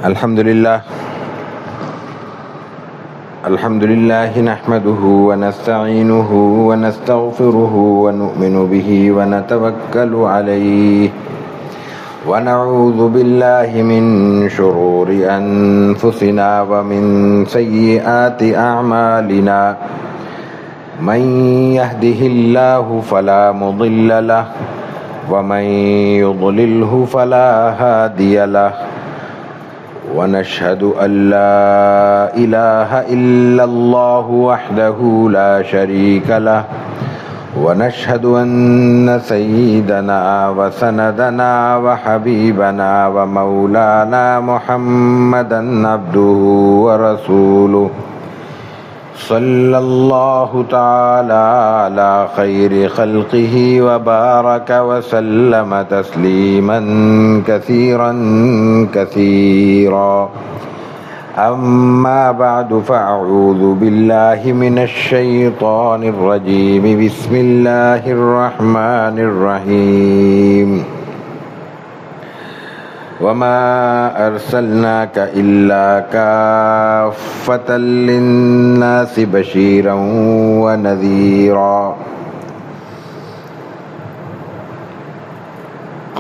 الحمد لله نحمده ونستعينه ونستغفره ونؤمن به ونتوكل عليه ونعوذ بالله من شرور أنفسنا ومن سيئات أعمالنا من يهده الله فلا مضل له ومن يضلله فلا هادي له ونشهد أن لا إله إلا الله وحده لا شريك له ونشهد أن سيدنا وسندنا وحبيبنا ومولانا محمدا عبده ورسوله صلى الله تعالى على خير خلقه وبارك وسلم تسليما كثيرا كثيرا أما بعد فأعوذ بالله من الشيطان الرجيم بسم الله الرحمن الرحيم وما أرسلناك إلا كافة للناس بشيرا ونذيرا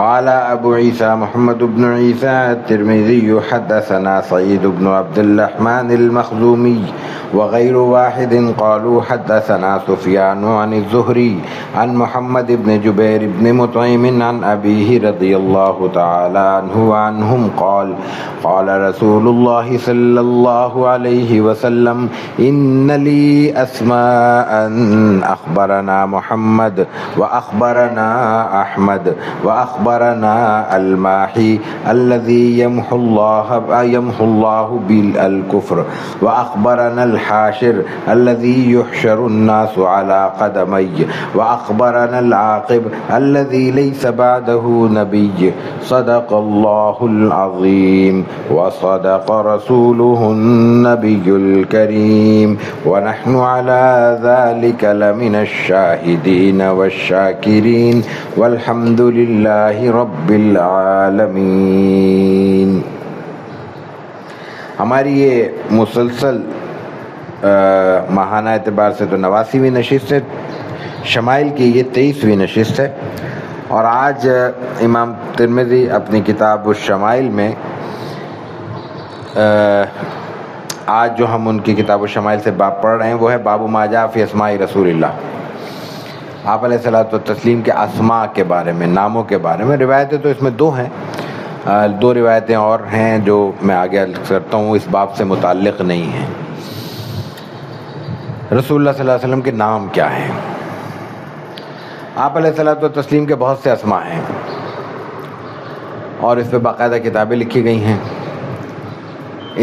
قال أبو عيسى محمد بن عيسى الترمذي حدثنا سعيد بن عبد الرحمن المخزومي وغير واحد قالوا حدثنا سفيان عن الزهري عن محمد بن جبير بن مطعم عن أبيه رضي الله تعالى عنه وعنهم قال قال رسول الله صلى الله عليه وسلم إن لي أسماء أخبرنا محمد وأخبرنا أحمد وأخبرنا الماحي الذي يمحو الله بالكفر وأخبرنا الحاشر الذي يحشر الناس على قدمي وأخبرنا العاقب الذي ليس بعده نبي صدق الله العظيم وصدق رسوله النبي الكريم ونحن على ذلك لمن الشاهدين والشاكرين والحمد لله رب العالمين۔ ہماری یہ مسلسل ماہانہ اعتبار سے تو 89ویں نشست ہے، شمائل کی یہ 23ویں نشست ہے، اور آج امام ترمذی اپنی کتاب الشمائل میں آج جو ہم ان کی کتاب الشمائل سے باب پڑھ رہے ہیں وہ ہے باب ما جاء فی اسماء رسول اللہ۔ آپ علیہ الصلوۃ والتسلیم کے اسماء کے بارے میں، ناموں کے بارے میں۔ روایتیں تو اس میں دو ہیں، دو روایتیں اور ہیں جو میں آگے عرض کرتا ہوں، اس باب سے متعلق نہیں ہیں۔ رسول اللہ صلی اللہ علیہ وسلم کے نام کیا ہیں؟ آپ علیہ الصلوۃ والتسلیم کے بہت سے اسماء ہیں اور اس پہ باقاعدہ کتابیں لکھی گئی ہیں۔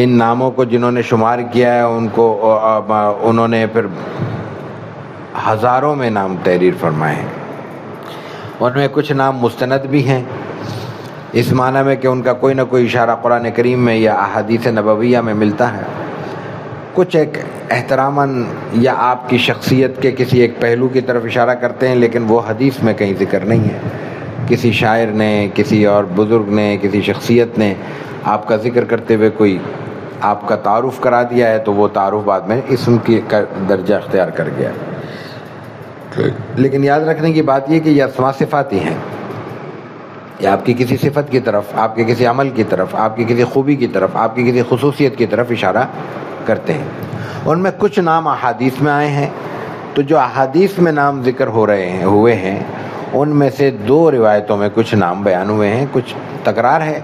ان ناموں کو جنہوں نے شمار کیا ہے انہوں نے پھر ہزاروں میں نام تحریر فرمائے ہیں۔ ان میں کچھ نام مستند بھی ہیں، اس معنی میں کہ ان کا کوئی نہ کوئی اشارہ قرآن کریم میں یا احادیث نبویہ میں ملتا ہے، کچھ ایک احتراماً یا آپ کی شخصیت کے کسی ایک پہلو کی طرف اشارہ کرتے ہیں، لیکن وہ حدیث میں کہیں ذکر نہیں ہے۔ کسی شاعر نے، کسی اور بزرگ نے، کسی شخصیت نے آپ کا ذکر کرتے ہوئے کوئی آپ کا تعارف کرا دیا ہے تو وہ تعارف بعد میں اسم کی درجہ اختیار کر گیا۔ لیکن یاد رکھنے کی بات یہ کہ یہ اسماء صفاتی ہیں، یا آپ کی کسی صفت کی طرف، آپ کے کسی عمل کی طرف، آپ کی کسی خوبی کی طرف، آپ کی کسی خصوصیت کی طرف اشارہ کرتے ہیں۔ ان میں کچھ نام احادیث میں آئے ہیں، تو جو احادیث میں نام ذکر ہوئے ہیں ان میں سے دو روایتوں میں کچھ نام بیان ہوئے ہیں، کچھ تکرار ہے،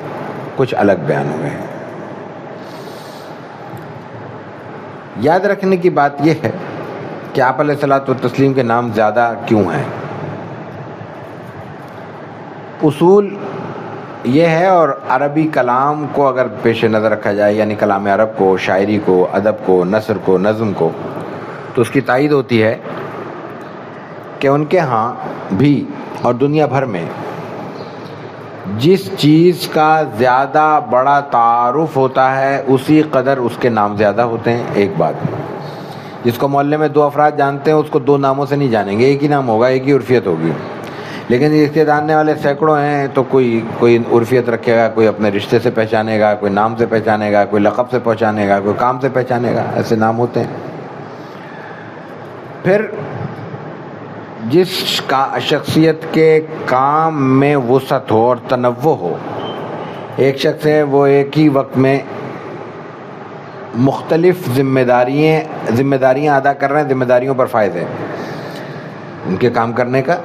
کچھ الگ بیان ہوئے ہیں۔ یاد رکھنے کی بات یہ ہے کہ آپ علیہ الصلوۃ والتسلیم کے نام زیادہ کیوں ہیں؟ اصول یہ ہے، اور عربی کلام کو اگر پیش نظر رکھا جائے، یعنی کلام عرب کو، شاعری کو، ادب کو، نثر کو، نظم کو، تو اس کی تائید ہوتی ہے کہ ان کے ہاں بھی اور دنیا بھر میں جس چیز کا زیادہ بڑا تعارف ہوتا ہے اسی قدر اس کے نام زیادہ ہوتے ہیں۔ ایک بات، جس کو محلے میں دو افراد جانتے ہیں اس کو دو ناموں سے نہیں جانیں گے، ایک ہی نام ہوگا، ایک ہی عرفیت ہوگی۔ لیکن اس کے جاننے والے سینکڑوں ہیں، تو کوئی عرفیت رکھے گا، کوئی اپنے رشتے سے پہچانے گا، کوئی نام سے پہچانے گا، کوئی لقب سے پہچانے گا، کوئی کام سے پہچانے گا، ایسے نام ہوتے ہیں۔ پھر جس شخصیت کے کام میں وسعت ہو اور تنوع ہو، ایک شخص ہے وہ ایک ہی وقت میں مختلف ذمہ داریاں ادا کر رہے ہیں، ذمہ داریوں پر فائز ہیں، ان کے کام کرنے کا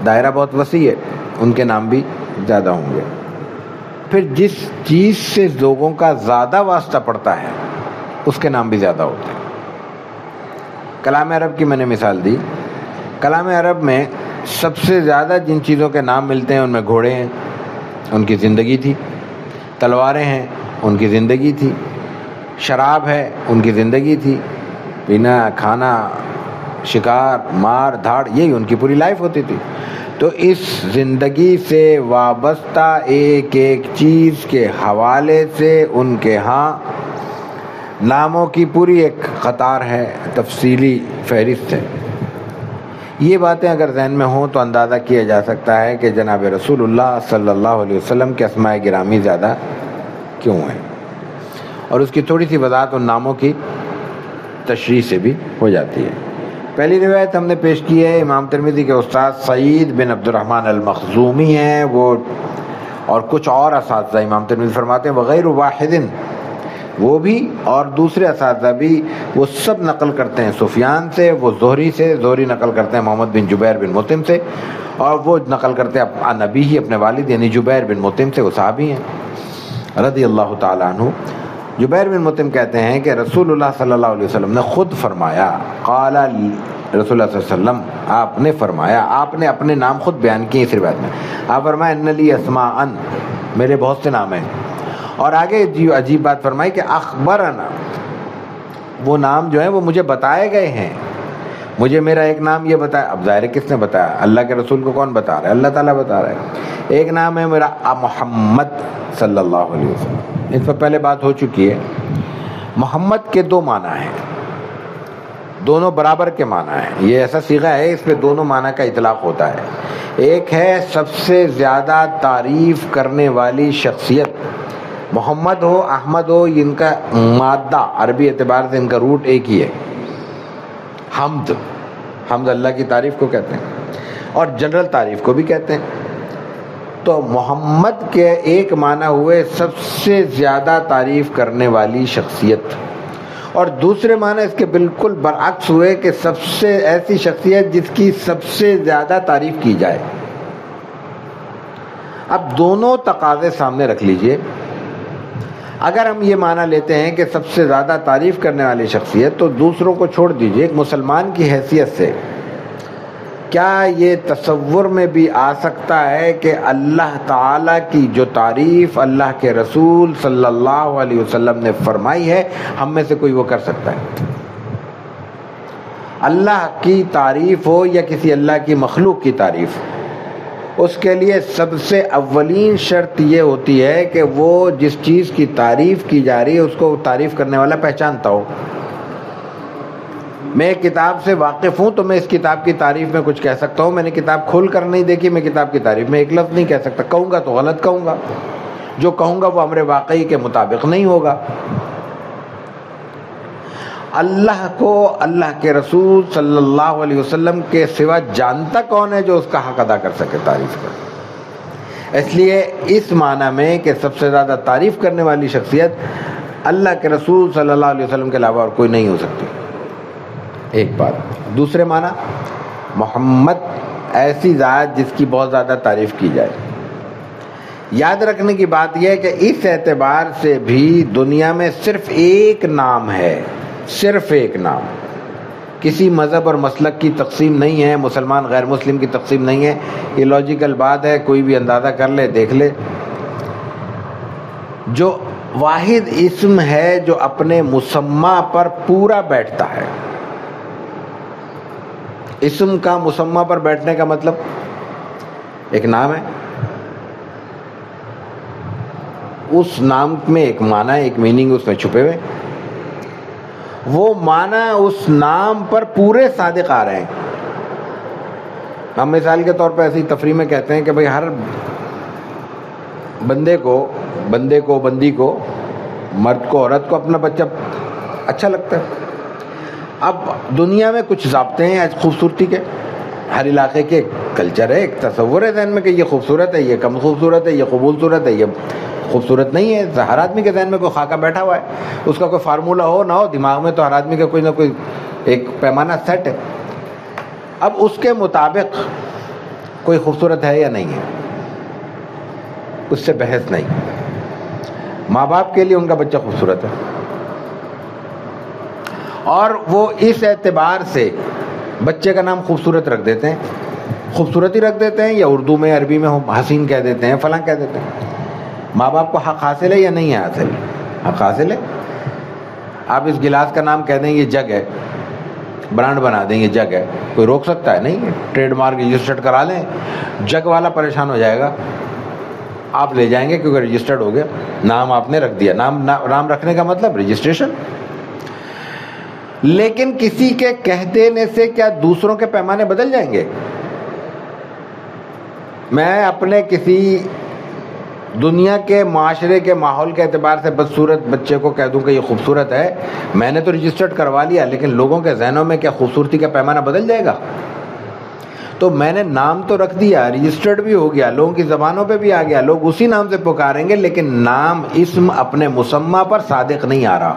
دائرہ بہت وسیع ہے، ان کے نام بھی زیادہ ہوں گے۔ پھر جس چیز سے لوگوں کا زیادہ واسطہ پڑتا ہے اس کے نام بھی زیادہ ہوتے ہیں۔ کلام عرب کی میں نے مثال دی، کلام عرب میں سب سے زیادہ جن چیزوں کے نام ملتے ہیں ان میں گھوڑے ہیں، ان کی زندگی تھی، تلواریں ہیں، ان کی زندگی تھی، شراب ہے، ان کی زندگی تھی، پینا، کھانا، شکار، مار دھاڑ، یہی ان کی پوری لائف ہوتی تھی۔ تو اس زندگی سے وابستہ ایک ایک چیز کے حوالے سے ان کے ہاں ناموں کی پوری ایک قطار ہے، تفصیلی فہرست ہے۔ یہ باتیں اگر ذہن میں ہوں تو اندازہ کیا جا سکتا ہے کہ جناب رسول اللہ صلی اللہ علیہ وسلم کے اسماء گرامی زیادہ کیوں ہیں، اور اس کی تھوڑی سی وضاحت ان ناموں کی تشریح سے بھی ہو جاتی ہے۔ پہلی روایت ہم نے پیش کی ہے، امام ترمذی کے استاد سعید بن عبد الرحمن المخزومی ہیں وہ، اور کچھ اور اساتذہ امام ترمذی فرماتے ہیں وغیر واحد، وہ بھی اور دوسرے اساتذہ بھی، وہ سب نقل کرتے ہیں سفیان سے، وہ زہری سے، زہری نقل کرتے ہیں محمد بن جبیر بن مطعم سے، اور وہ نقل کرتے ہیں عن ابیہ، اپنے والد یعنی جبیر بن مطعم سے، وہ صحابی ہیں رضی اللہ تعالی عنہ۔ جبیر بن مطعم کہتے ہیں کہ رسول اللہ صلی اللہ علیہ وسلم نے خود فرمایا، قال رسول اللہ صلی اللہ علیہ وسلم، آپ نے فرمایا، آپ نے اپنے نام خود بیان کیے اس روایت میں، آپ فرمایا ان لی اسماء، میرے بہت سے نام ہیں، اور آگے عجیب بات فرمائی کہ اخبرنا، وہ نام جو ہیں وہ مجھے بتائے گئے ہیں، مجھے میرا ایک نام یہ بتایا، اب ظاہر ہے کس نے بتایا؟ اللہ کے رسول کو کون بتا رہا ہے؟ اللہ تعالیٰ بتا رہا ہے۔ ایک نام ہے میرا محمد صلی اللہ علیہ وسلم، اس پر پہلے بات ہو چکی ہے۔ محمد کے دو معنی ہیں، دونوں برابر کے معنی ہیں، یہ ایسا صیغہ ہے اس پہ دونوں معنی کا اطلاق ہوتا ہے۔ ایک ہے سب سے زیادہ تعریف کرنے والی شخصیت، محمد ہو احمد ہو، ان کا مادہ عربی اعتبار سے ان کا روٹ ایک ہی ہے، حمد، حمد اللہ کی تعریف کو کہتے ہیں اور جنرل تعریف کو بھی کہتے ہیں۔ تو محمد کے ایک معنی ہوئے سب سے زیادہ تعریف کرنے والی شخصیت، اور دوسرے معنی اس کے بالکل برعکس ہوئے کہ سب سے ایسی شخصیت جس کی سب سے زیادہ تعریف کی جائے۔ اب دونوں تقاضے سامنے رکھ لیجئے، اگر ہم یہ معنی لیتے ہیں کہ سب سے زیادہ تعریف کرنے والی شخصیت، تو دوسروں کو چھوڑ دیجئے، ایک مسلمان کی حیثیت سے کیا یہ تصور میں بھی آ سکتا ہے کہ اللہ تعالیٰ کی جو تعریف اللہ کے رسول صلی اللہ علیہ وسلم نے فرمائی ہے، ہم میں سے کوئی وہ کر سکتا ہے؟ اللہ کی تعریف ہو یا کسی اللہ کی مخلوق کی تعریف، اس کے لیے سب سے اولین شرط یہ ہوتی ہے کہ وہ جس چیز کی تعریف کی جا رہی ہے اس کو تعریف کرنے والا پہچانتا ہو۔ میں ایک کتاب سے واقف ہوں تو میں اس کتاب کی تعریف میں کچھ کہہ سکتا ہوں، میں نے کتاب کھول کر نہیں دیکھی، میں کتاب کی تعریف میں ایک لفظ نہیں کہہ سکتا، کہوں گا تو غلط کہوں گا، جو کہوں گا وہ امر واقعی کے مطابق نہیں ہوگا۔ اللہ کو اللہ کے رسول صلی اللہ علیہ وسلم کے سوا جانتا کون ہے جو اس کا حق ادا کر سکے تعریف کا؟ اس لیے اس معنی میں کہ سب سے زیادہ تعریف کرنے والی شخصیت اللہ کے رسول صلی اللہ علیہ وسلم کے علاوہ اور کوئی نہیں ہو سکتی، ایک بات۔ دوسرے معنی، محمد ایسی ذات جس کی بہت زیادہ تعریف کی جائے۔ یاد رکھنے کی بات یہ ہے کہ اس اعتبار سے بھی دنیا میں صرف ایک نام ہے، صرف ایک نام، کسی مذہب اور مسلک کی تقسیم نہیں ہے، مسلمان غیر مسلم کی تقسیم نہیں ہے، یہ لاجیکل بات ہے، کوئی بھی اندازہ کر لے، دیکھ لے۔ جو واحد اسم ہے جو اپنے مسمى پر پورا بیٹھتا ہے، اسم کا مسمى پر بیٹھنے کا مطلب ایک نام ہے، اس نام میں ایک معنی، ایک میننگ اس میں چھپے ہوئے، وہ معنی اس نام پر پورے صادق آ رہے ہیں۔ ہم مثال کے طور پہ ایسی تفریح میں کہتے ہیں کہ بھئی ہر بندے کو بندی کو، مرد کو عورت کو اپنا بچہ اچھا لگتا ہے. اب دنیا میں کچھ ضابطے ہیں خوبصورتی کے، ہر علاقے کے کلچر ہے، ایک تصور ہے ذہن میں کہ یہ خوبصورت ہے، یہ کم خوبصورت ہے، یہ قبول صورت ہے، یہ خوبصورت نہیں ہے. ہر آدمی کے ذہن میں کوئی خاکہ بیٹھا ہوا ہے، اس کا کوئی فارمولہ ہو نہ ہو، دماغ میں تو ہر آدمی کا کوئی نہ کوئی ایک پیمانہ سیٹ ہے. اب اس کے مطابق کوئی خوبصورت ہے یا نہیں ہے، اس سے بحث نہیں. ماں باپ کے لیے ان کا بچہ خوبصورت ہے، اور وہ اس اعتبار سے بچے کا نام خوبصورت رکھ دیتے ہیں، خوبصورتی رکھ دیتے ہیں، یا اردو میں عربی میں حسین کہہ دیتے ہیں، فلاں کہہ دیتے ہیں. ماں باپ کو حق حاصل ہے یا نہیں ہے حاصل؟ حق حاصل ہے. آپ اس گلاس کا نام کہہ دیں یہ جگ ہے، برانڈ بنا دیں یہ جگ ہے، کوئی روک سکتا ہے؟ نہیں. ٹریڈ مارک رجسٹرڈ کرا لیں، جگ والا پریشان ہو جائے گا، آپ لے جائیں گے کیونکہ رجسٹرڈ ہو گیا، نام آپ نے رکھ دیا. نام رکھنے کا مطلب رجسٹریشن. لیکن کسی کے کہہ دینے سے کیا دوسروں کے پیمانے بدل جائیں گے؟ میں اپنے کسی دنیا کے معاشرے کے ماحول کے اعتبار سے بدصورت بچے کو کہہ دوں کہ یہ خوبصورت ہے، میں نے تو رجسٹرڈ کروا لیا، لیکن لوگوں کے ذہنوں میں کیا خوبصورتی کا پیمانہ بدل جائے گا؟ تو میں نے نام تو رکھ دیا، رجسٹرڈ بھی ہو گیا، لوگوں کی زبانوں پہ بھی آ گیا، لوگ اسی نام سے پکاریں گے، لیکن نام اسم اپنے مسمى پر صادق نہیں آ رہا.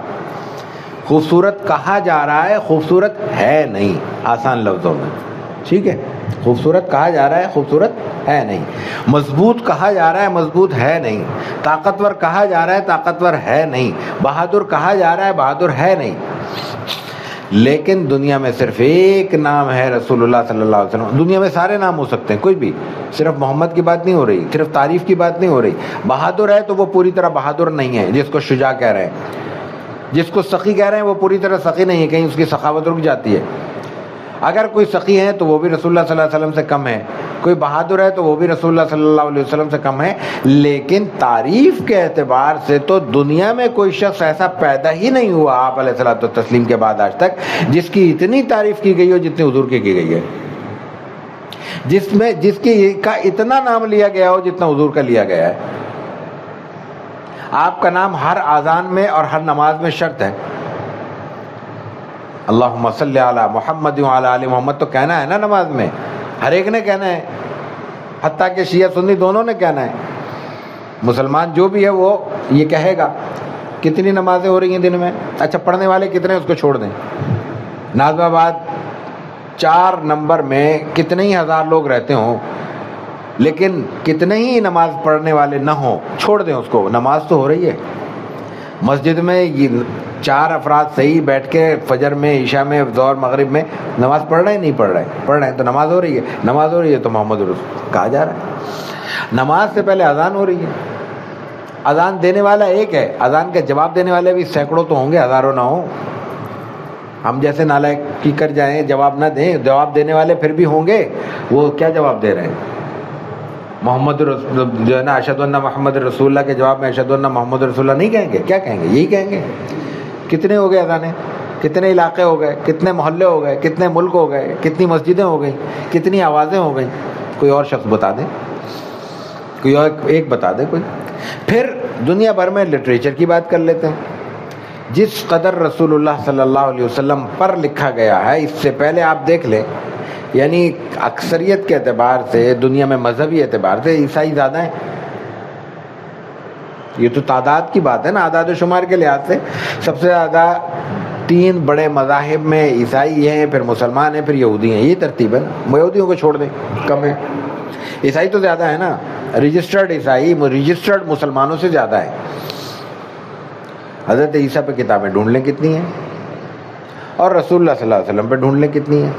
خوبصورت کہا جا رہا ہے، خوبصورت ہے نہیں. آسان لفظوں میں ٹھیک ہے، خوبصورت کہا جا رہا ہے، خوبصورت ہے نہیں. مضبوط کہا جا رہا ہے، مضبوط ہے نہیں. طاقتور کہا جا رہا ہے، طاقتور ہے نہیں. بہادر کہا جا رہا ہے، بہادر ہے نہیں. لیکن دنیا میں صرف ایک نام ہے رسول اللہ صلی اللہ علیہ وسلم. دنیا میں سارے نام ہو سکتے ہیں، کوئی بھی، صرف محمد کی بات نہیں ہو رہی، صرف تعریف کی بات نہیں ہو رہی. بہادر ہے تو وہ پوری طرح بہادر نہیں ہے جس کو شجاع کہہ رہے ہیں. جس کو سخی کہہ رہے ہیں وہ پوری طرح سخی نہیں ہے، کہیں اس کی سخاوت رک جاتی ہے. اگر کوئی سخی ہے تو وہ بھی رسول اللہ صلی اللہ علیہ وسلم سے کم ہے، کوئی بہادر ہے تو وہ بھی رسول اللہ صلی اللہ علیہ وسلم سے کم ہے. لیکن تعریف کے اعتبار سے تو دنیا میں کوئی شخص ایسا پیدا ہی نہیں ہوا آپ علیہ الصلوۃ والتسلیم کے بعد آج تک جس کی اتنی تعریف کی گئی ہو جتنی حضور کی گئی ہے، جس کی کا اتنا نام لیا گیا ہو جتنا حضور کا لیا گیا ہے. آپ کا نام ہر اذان میں اور ہر نماز میں شرط ہے. اللہم صلی علی محمد وعلی آل محمد تو کہنا ہے نا نماز میں، ہر ایک نے کہنا ہے، حتیٰ کہ شیعہ سنی دونوں نے کہنا ہے. مسلمان جو بھی ہے وہ یہ کہے گا. کتنی نمازیں ہو رہی ہیں دن میں؟ اچھا پڑھنے والے کتنے اس کو چھوڑ دیں. نازم آباد 4 نمبر میں کتنے ہی ہزار لوگ رہتے ہوں، لیکن کتنے ہی نماز پڑھنے والے نہ ہوں، چھوڑ دیں اس کو، نماز تو ہو رہی ہے. مسجد میں یہ 4 افراد صحیح بیٹھ کے فجر میں، عشاء میں، ظہر مغرب میں نماز پڑھ رہے ہیں، نہیں پڑھ رہے ہیں تو نماز ہو رہی ہے. نماز ہو رہی ہے تو محمد رسول کہا جا رہا ہے. نماز سے پہلے اذان ہو رہی ہے. اذان دینے والا ایک ہے، اذان کے جواب دینے والے بھی سینکڑوں تو ہوں گے، ہزاروں نہ ہوں. ہم جیسے نالائق کی کر جائیں، جواب نہ دیں، جواب دینے والے پھر بھی ہوں گے. وہ کیا جواب دے رہے ہیں؟ محمد جو ہے نا، اشہد ان محمد رسول اللہ کے جواب میں اشہد ان محمد رسول اللہ نہیں کہیں گے. کیا کہیں گے؟ یہی کہیں گے. کتنے ہو گئے اذانیں؟ کتنے علاقے ہو گئے؟ کتنے محلے ہو گئے؟ کتنے ملک ہو گئے؟ کتنی مسجدیں ہو گئیں؟ کتنی آوازیں ہو گئیں؟ کوئی اور شخص بتا دیں، کوئی اور ایک بتا دے کوئی. پھر دنیا بھر میں لٹریچر کی بات کر لیتے ہیں. جس قدر رسول اللہ صلی اللہ علیہ وسلم پر لکھا گیا ہے، اس سے پہلے آپ دیکھ لیں، یعنی اکثریت کے اعتبار سے، دنیا میں مذہبی اعتبار سے عیسائی زیادہ ہیں. یہ تو تعداد کی بات ہے نا، اعداد و شمار کے لحاظ سے سب سے زیادہ 3 بڑے مذاہب میں عیسائی ہیں، پھر مسلمان ہیں، پھر یہودی ہیں. یہ ترتیب ہے نا. یہودیوں کو چھوڑ دیں، کم ہے. عیسائی تو زیادہ ہے نا. رجسٹرڈ عیسائی رجسٹرڈ مسلمانوں سے زیادہ ہے. حضرت عیسیٰ پہ کتابیں ڈھونڈ لیں کتنی ہیں، اور رسول اللہ صلی اللہ علیہ وسلم پہ ڈھونڈ لیں کتنی ہیں.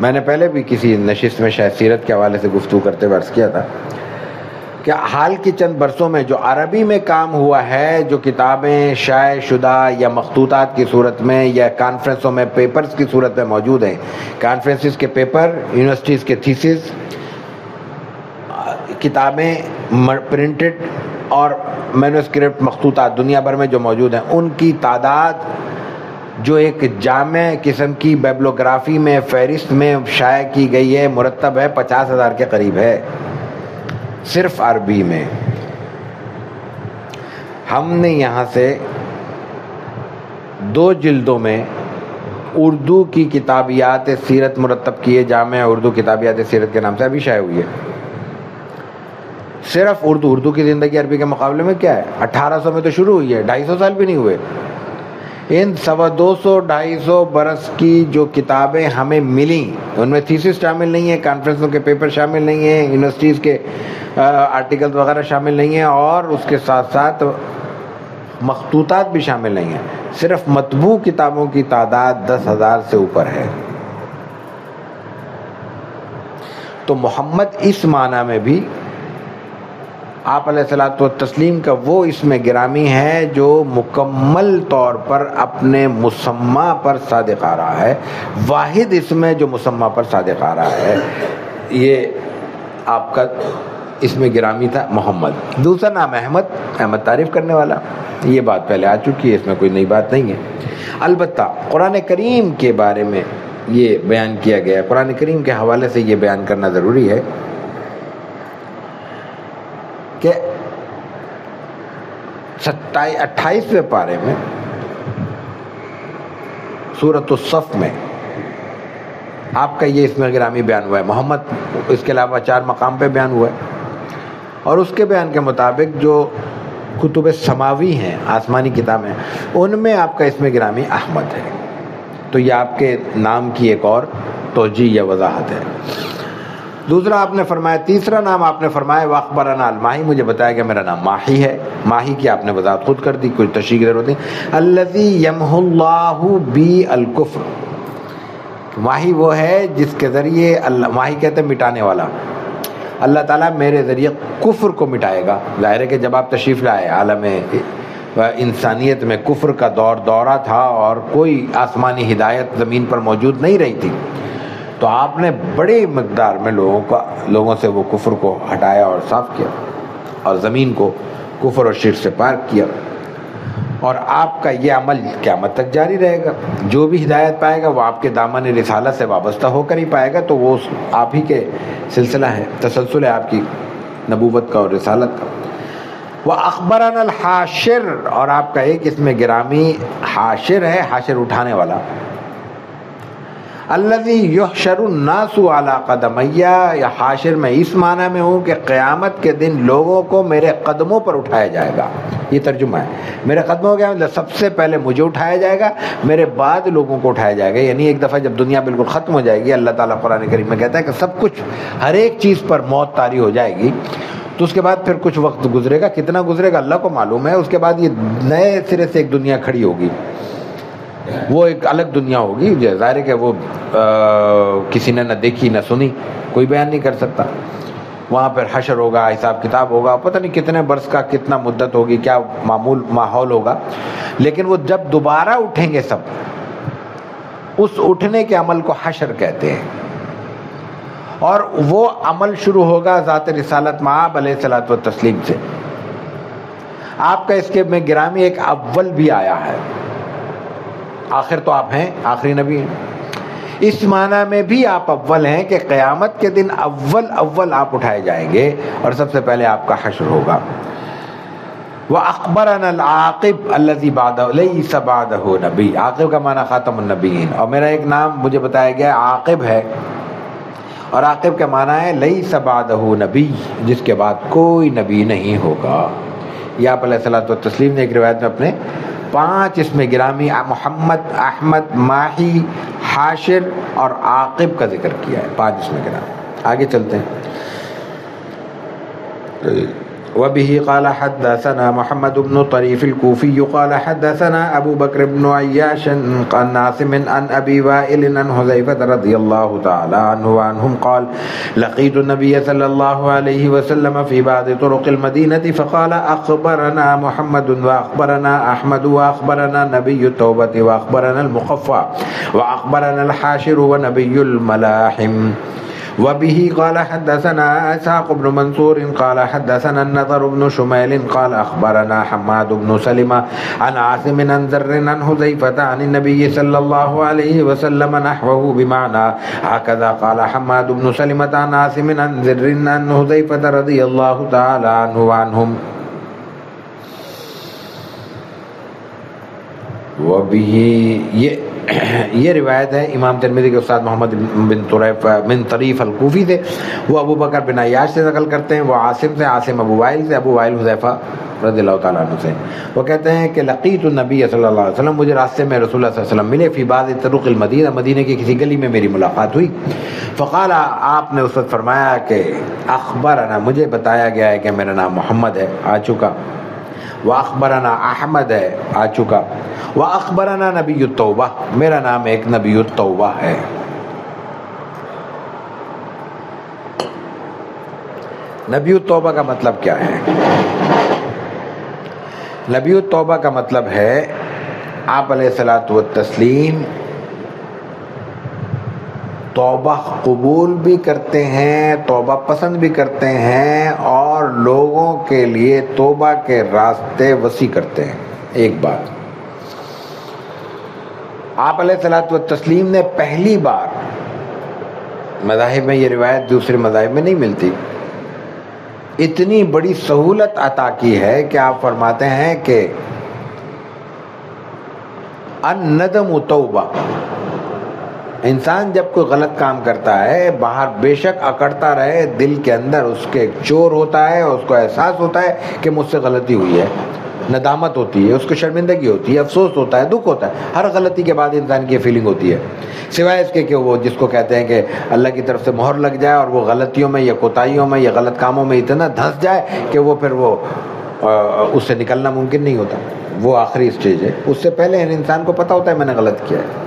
میں نے پہلے بھی کسی نشست میں شاید سیرت کے حوالے سے گفتگو کرتے ہوئے عرض کیا تھا کہ حال کی چند برسوں میں جو عربی میں کام ہوا ہے، جو کتابیں شائع شدہ یا مخطوطات کی صورت میں یا کانفرنسوں میں پیپرز کی صورت میں موجود ہیں، کانفرنسز کے پیپر، یونیورسٹیز کے تھیسز، کتابیں پرنٹڈ اور مینوسکرپٹ مخطوطات دنیا بھر میں جو موجود ہیں، ان کی تعداد جو ایک جامع قسم کی بیبلوگرافی میں فہرست میں شائع کی گئی ہے، مرتب ہے، 50,000 کے قریب ہے صرف عربی میں. ہم نے یہاں سے 2 جلدوں میں اردو کی کتابیات سیرت مرتب کی ہے، جامع اردو کتابیات سیرت کے نام سے ابھی شائع ہوئی ہے. صرف اردو کی زندگی عربی کے مقابلے میں کیا ہے، 1800 میں تو شروع ہوئی ہے، 250 سال بھی نہیں ہوئے. ان 250-250 برس کی جو کتابیں ہمیں ملیں ان میں تھیسس شامل نہیں ہیں، کانفرنسوں کے پیپر شامل نہیں ہیں، یونیورسٹیز کے آرٹیکل وغیرہ شامل نہیں ہیں، اور اس کے ساتھ ساتھ مخطوطات بھی شامل نہیں ہیں. صرف مطبوع کتابوں کی تعداد 10,000 سے اوپر ہے. تو محمد اس معنی میں بھی آپ علیہ الصلوۃ والتسلیم کا وہ اسم گرامی ہے جو مکمل طور پر اپنے مسمى پر صادق آ رہا ہے. واحد اسم ہے جو مسمى پر صادق آ رہا ہے. یہ آپ کا اسم گرامی تھا محمد. دوسرا نام احمد تعریف کرنے والا. یہ بات پہلے آ چکی ہے، اس میں کوئی نئی بات نہیں ہے. البتہ قرآن کریم کے بارے میں یہ بیان کیا گیا ہے، قرآن کریم کے حوالے سے یہ بیان کرنا ضروری ہے کہ 28ویں پارے میں سورۃ الصف میں آپ کا یہ اسم گرامی بیان ہوا ہے محمد. اس کے علاوہ 4 مقام پہ بیان ہوا ہے، اور اس کے بیان کے مطابق جو کتب سماوی ہیں، آسمانی کتابیں، ان میں آپ کا اسم گرامی احمد ہے. تو یہ آپ کے نام کی ایک اور توجیہ یا وضاحت ہے. دوسرا آپ نے فرمایا، تیسرا نام آپ نے فرمایا واخبرنا الماہی، مجھے بتایا کہ میرا نام ماہی ہے. ماہی کی آپ نے وضاحت خود کر دی، کوئی تشریح کی ضرورت نہیں. الذی یمحو اللہ بی الکفر، ماہی وہ ہے جس کے ذریعے اللہ، ماہی کہتے ہیں مٹانے والا، اللہ تعالیٰ میرے ذریعے کفر کو مٹائے گا. ظاہر ہے کہ جب آپ تشریف لائے عالم انسانیت میں کفر کا دورہ تھا اور کوئی آسمانی ہدایت زمین پر موجود نہیں رہی تھی، تو آپ نے بڑی مقدار میں لوگوں سے وہ کفر کو ہٹایا اور صاف کیا، اور زمین کو کفر اور شرک سے پاک کیا. اور آپ کا یہ عمل قیامت تک جاری رہے گا. جو بھی ہدایت پائے گا وہ آپ کے دامن رسالت سے وابستہ ہو کر ہی پائے گا. تو وہ آپ ہی کے سلسلہ ہے، تسلسل ہے آپ کی نبوت کا اور رسالت کا. وَأَخْبَرَنَا الْحَاشِرُ، اور آپ کا ایک اسم گرامی حاشر ہے، حاشر اٹھانے والا. الذی یحشر الناس علی قدمیہ، یا حاشر میں اس معنی میں ہوں کہ قیامت کے دن لوگوں کو میرے قدموں پر اٹھایا جائے گا. یہ ترجمہ ہے. میرے قدموں کے مطلب سب سے پہلے مجھے اٹھایا جائے گا، میرے بعد لوگوں کو اٹھایا جائے گا. یعنی ایک دفعہ جب دنیا بالکل ختم ہو جائے گی، اللہ تعالیٰ قرآن کریم میں کہتا ہے کہ سب کچھ، ہر ایک چیز پر موت طاری ہو جائے گی، تو اس کے بعد پھر کچھ وقت گزرے گا. کتنا گزرے گا اللہ کو معلوم ہے. اس کے بعد یہ نئے سرے سے ایک دنیا کھڑی ہوگی، وہ ایک الگ دنیا ہوگی. ظاہر ہے کہ وہ کسی نے نہ دیکھی نہ سنی، کوئی بیان نہیں کر سکتا. وہاں پر حشر ہوگا، حساب کتاب ہوگا، پتہ نہیں کتنے برس کا کتنا مدت ہوگی، کیا ماحول ہوگا. لیکن وہ جب دوبارہ اٹھیں گے سب، اس اٹھنے کے عمل کو حشر کہتے ہیں. اور وہ عمل شروع ہوگا ذات رسالت مآب علیہ الصلوۃ والتسلیم سے. آپ کا اس کے میں گرامی ایک اول بھی آیا ہے. آخر تو آپ ہیں، آخری نبی ہیں. اس معنی میں بھی آپ اول ہیں کہ قیامت کے دن اول آپ اٹھائے جائیں گے، اور سب سے پہلے آپ کا حشر ہوگا. وَأَخْبَرَنَا الْعَاقِبُ الَّذِي بَعْدَهُ لَيْسَ بَعْدَهُ نَبِيٌّ، عاقب کا معنی خاتم النبیین. اور میرا ایک نام مجھے بتایا گیا عاقب ہے، اور عاقب کا معنی ہے لَيْسَ بَعْدَهُ نَبِيٌّ، جس کے بعد کوئی نبی نہیں ہوگا. یہ آپ علیہ الصلوۃ والتسلیم نے ایک روایت میں اپنے 5 اسم گرامی محمد، احمد، ماہی، حاشر اور عاقب کا ذکر کیا ہے. 5 اسم گرامی. آگے چلتے ہیں. وبه قال حدثنا محمد بن طريف الكوفي قال حدثنا أبو بكر بن عياش عن ناصم عن أبي وائل عن حذيفة رضي الله تعالى عنه وعنهم قال لقيت النبي صلى الله عليه وسلم في بعض طرق المدينة فقال أخبرنا محمد وأخبرنا أحمد وأخبرنا نبي التوبة وأخبرنا المخفى وأخبرنا الحاشر ونبي الملاحم وبه قال حدثنا اسحاق بن منصور قال حدثنا النضر بن شميل قال اخبرنا حماد بن سلمة عن عاصم عن زر عن حذيفة عن النبي صلى الله عليه وسلم نحوه بمعنى هكذا قال حماد بن سلمة عن عاصم عن زر عن حذيفة رضي الله تعالى عنه وعنهم. وبه یہ روایت ہے امام ترمذی کے استاد محمد بن طریف الکوفی سے، وہ ابو بکر بن عیاش سے نقل کرتے ہیں، وہ عاصم سے، عاصم ابو وائل سے، ابو وائل حذیفہ رضی اللہ تعالیٰ عنہ سے. وہ کہتے ہیں کہ لقیت النبی صلی اللہ علیہ وسلم، مجھے راستے میں رسول اللہ صلی اللہ علیہ وسلم ملے، فی بعض طرق المدینہ، مدینہ کی کسی گلی میں میری ملاقات ہوئی. فقال، آپ نے اس وقت فرمایا کہ اخبرنا، مجھے بتایا گیا ہے کہ میرا نام محمد ہے، آ چکا. وَأَخْبَرَنَا احمد ہے، آ چکا. وَأَخْبَرَنَا نبی التوبہ، میرا نام ایک نبی التوبہ ہے. نبی التوبہ کا مطلب کیا ہے؟ نبی التوبہ کا مطلب ہے آپ علیہ الصلوۃ والتسلیم توبہ قبول بھی کرتے ہیں، توبہ پسند بھی کرتے ہیں، اور لوگوں کے لیے توبہ کے راستے وسیع کرتے ہیں. ایک بات، آپ علیہ الصلوۃ والتسلیم نے پہلی بار، مذاہب میں یہ روایت دوسرے مذاہب میں نہیں ملتی، اتنی بڑی سہولت عطا کی ہے کہ آپ فرماتے ہیں کہ الندم توبہ. انسان جب کوئی غلط کام کرتا ہے، باہر بے شک اکڑتا رہے، دل کے اندر اس کے ایک چور ہوتا ہے، اس کو احساس ہوتا ہے کہ مجھ سے غلطی ہوئی ہے، ندامت ہوتی ہے، اس کو شرمندگی ہوتی ہے، افسوس ہوتا ہے، دکھ ہوتا ہے. ہر غلطی کے بعد انسان کی یہ فیلنگ ہوتی ہے، سوائے اس کے کہ وہ جس کو کہتے ہیں کہ اللہ کی طرف سے مہر لگ جائے اور وہ غلطیوں میں یا کوتاہیوں میں یا غلط کاموں میں اتنا دھنس جائے کہ وہ پھر وہ اس سے نکلنا ممکن نہیں ہوتا. وہ آخری اسٹیج ہے. اس سے پہلے انسان کو پتہ ہوتا ہے میں نے غلط کیا ہے.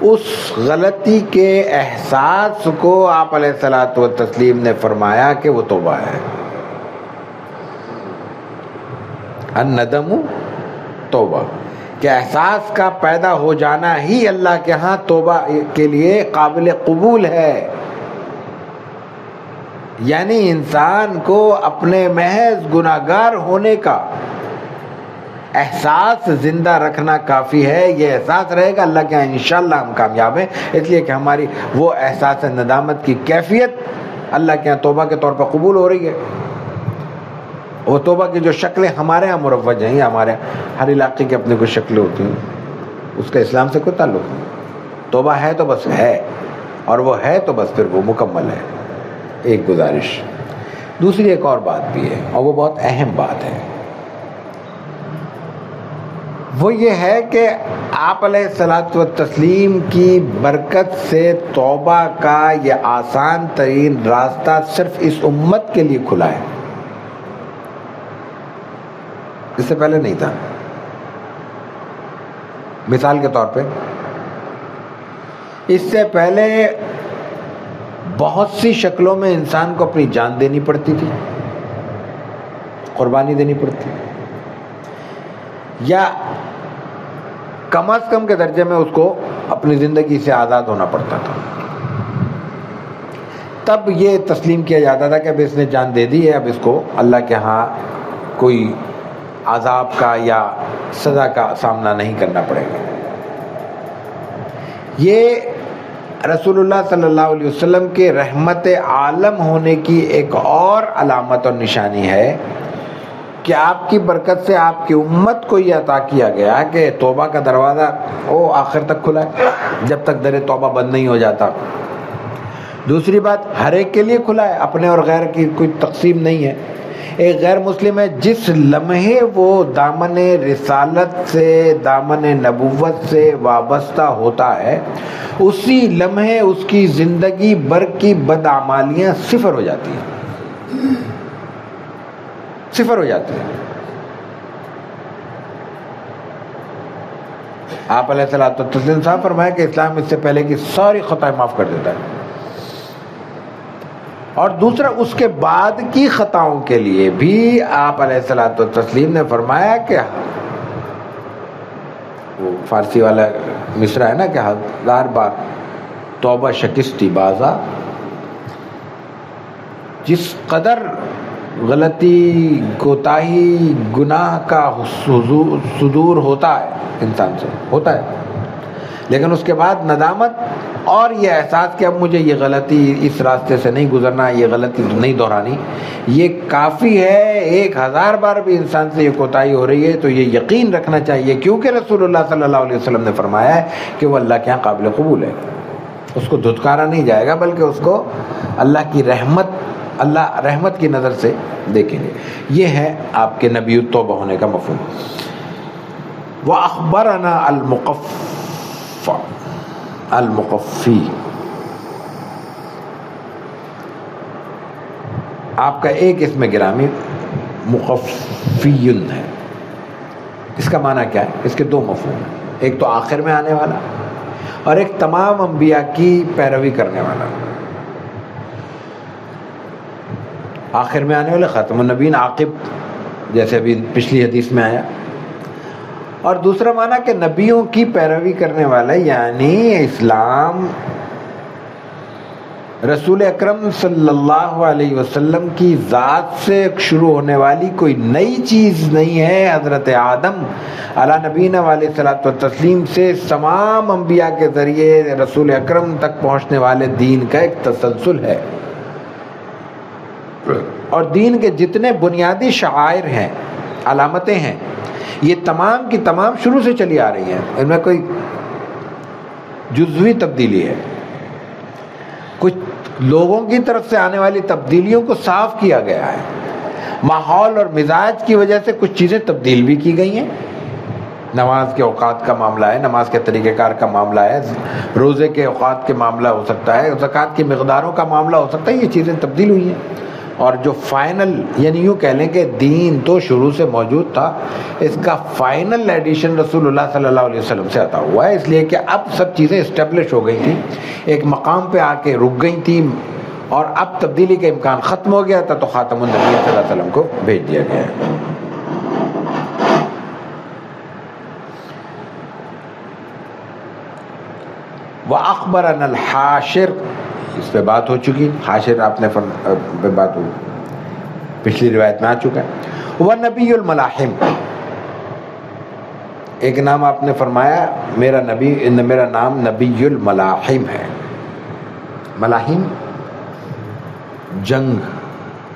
اس غلطی کے احساس کو آپ علیہ الصلوۃ والتسلیم نے فرمایا کہ وہ توبہ ہے. الندم توبہ، کہ احساس کا پیدا ہو جانا ہی اللہ کے ہاں توبہ کے لیے قابل قبول ہے. یعنی انسان کو اپنے محض گناہگار ہونے کا احساس زندہ رکھنا کافی ہے. یہ احساس رہے گا اللہ کے یہاں انشاءاللہ ہم کامیاب ہیں، اس لیے کہ ہماری وہ احساس ندامت کی کیفیت اللہ کے یہاں توبہ کے طور پر قبول ہو رہی ہے. وہ توبہ کی جو شکلیں ہمارے یہاں مروج ہیں، ہمارے ہر علاقے کی اپنی کوئی شکلیں ہوتی ہیں، اس کا اسلام سے کوئی تعلق نہیں. توبہ ہے تو بس ہے، اور وہ ہے تو بس پھر وہ مکمل ہے. ایک گزارش، دوسری ایک اور بات بھی ہے، اور وہ بہت اہم بات ہے. وہ یہ ہے کہ آپ علیہ الصلوۃ والتسلیم کی برکت سے توبہ کا یہ آسان ترین راستہ صرف اس امت کے لیے کھلا ہے. اس سے پہلے نہیں تھا. مثال کے طور پہ اس سے پہلے بہت سی شکلوں میں انسان کو اپنی جان دینی پڑتی تھی، قربانی دینی پڑتی، یا کم از کم کے درجے میں اس کو اپنی زندگی سے آزاد ہونا پڑتا تھا. تب یہ تسلیم کیا جاتا تھا کہ اب اس نے جان دے دی ہے، اب اس کو اللہ کے ہاں کوئی عذاب کا یا سزا کا سامنا نہیں کرنا پڑے گا. یہ رسول اللہ صلی اللہ علیہ وسلم کے رحمت عالم ہونے کی ایک اور علامت اور نشانی ہے کہ آپ کی برکت سے آپ کی امت کو یہ عطا کیا گیا کہ توبہ کا دروازہ وہ آخر تک کھلا ہے، جب تک در توبہ بند نہیں ہو جاتا. دوسری بات، ہر ایک کے لیے کھلا ہے، اپنے اور غیر کی کوئی تقسیم نہیں ہے. ایک غیر مسلم ہے، جس لمحے وہ دامن رسالت سے، دامن نبوت سے وابستہ ہوتا ہے، اسی لمحے اس کی زندگی بھر کی بدعمالیاں صفر ہو جاتی ہیں، صفر ہو جاتی ہیں. آپ علیہ الصلوۃ والتسلیم صاحب فرمایا کہ اسلام اس سے پہلے کی ساری خطائیں معاف کر دیتا ہے، اور دوسرا اس کے بعد کی خطاؤں کے لیے بھی آپ علیہ الصلوۃ والتسلیم نے فرمایا کہ وہ فارسی والا مصرع ہے نا کہ 1000 بار توبہ شکستی بازا، جس قدر غلطی، کوتاہی، گناہ کا صدور ہوتا ہے انسان سے، ہوتا ہے، لیکن اس کے بعد ندامت اور یہ احساس کہ اب مجھے یہ غلطی اس راستے سے نہیں گزرنا، یہ غلطی نہیں دہرانی، یہ کافی ہے۔ 1000 بار بھی انسان سے یہ کوتاہی ہو رہی ہے تو یہ یقین رکھنا چاہیے، کیونکہ رسول اللہ صلی اللہ علیہ وسلم نے فرمایا ہے کہ وہ اللہ کے یہاں قابل قبول ہے، اس کو دھتکارا نہیں جائے گا، بلکہ اس کو اللہ کی رحمت، اللہ رحمت کی نظر سے دیکھیں گے۔ یہ ہے آپ کے نبی التوبہ ہونے کا مفہوم۔ وَأَخْبَرَنَا المقفی، آپ کا ایک اسم گرامی مقفی ہے۔ اس کا معنی کیا ہے؟ اس کے 2 مفہوم ہیں، ایک تو آخر میں آنے والا اور ایک تمام انبیاء کی پیروی کرنے والا۔ آخر میں آنے والے خاتم النبیین، عاقب، جیسے ابھی پچھلی حدیث میں آیا، اور دوسرا معنی کہ نبیوں کی پیروی کرنے والا، یعنی اسلام رسول اکرم صلی اللہ علیہ وسلم کی ذات سے شروع ہونے والی کوئی نئی چیز نہیں ہے۔ حضرت آدم علی نبینا علیہ الصلوۃ والتسلیم سے تمام انبیاء کے ذریعے رسول اکرم تک پہنچنے والے دین کا ایک تسلسل ہے، اور دین کے جتنے بنیادی شعائر ہیں، علامتیں ہیں، یہ تمام کی تمام شروع سے چلی آ رہی ہیں، ان میں کوئی جزوی تبدیلی ہے۔ کچھ لوگوں کی طرف سے آنے والی تبدیلیوں کو صاف کیا گیا ہے، ماحول اور مزاج کی وجہ سے کچھ چیزیں تبدیل بھی کی گئی ہیں۔ نماز کے اوقات کا معاملہ ہے، نماز کے طریقہ کار کا معاملہ ہے، روزے کے اوقات کے معاملہ ہو سکتا ہے، زکوٰۃ کی مقداروں کا معاملہ ہو سکتا ہے، یہ چیزیں تبدیل ہوئی ہیں۔ اور جو فائنل، یعنی یوں کہہ لیں کہ دین تو شروع سے موجود تھا، اس کا فائنل ایڈیشن رسول اللہ صلی اللہ علیہ وسلم سے عطا ہوا ہے، اس لیے کہ اب سب چیزیں اسٹیبلش ہو گئی تھیں، ایک مقام پہ آ کے رک گئی تھیں، اور اب تبدیلی کا امکان ختم ہو گیا تھا، تو خاتم النبی صلی اللہ علیہ وسلم کو بھیج دیا گیا ہے۔ وَأَخْبَرَنَا الْحَاشِرُ، اس پہ بات ہو چکی، حاشر آپ نے پہ بات ہوئی، پچھلی روایت میں آ چکا ہے۔ وَنَبِيُّ الْمَلَاحِمِ، ایک نام آپ نے فرمایا میرا نام نبی الملاحم ہے۔ ملاحم جنگ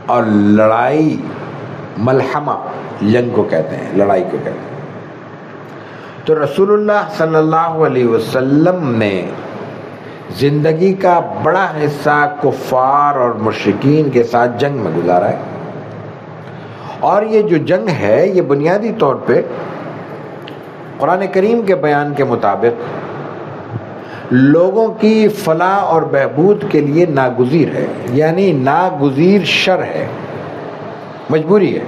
اور لڑائی، ملحمہ جنگ کو کہتے ہیں، لڑائی کو کہتے ہیں۔ تو رسول اللہ صلی اللہ علیہ وسلم نے زندگی کا بڑا حصہ کفار اور مشرکین کے ساتھ جنگ میں گزارا ہے، اور یہ جو جنگ ہے یہ بنیادی طور پہ قرآن کریم کے بیان کے مطابق لوگوں کی فلاح اور بہبود کے لیے ناگزیر ہے، یعنی ناگزیر شر ہے، مجبوری ہے۔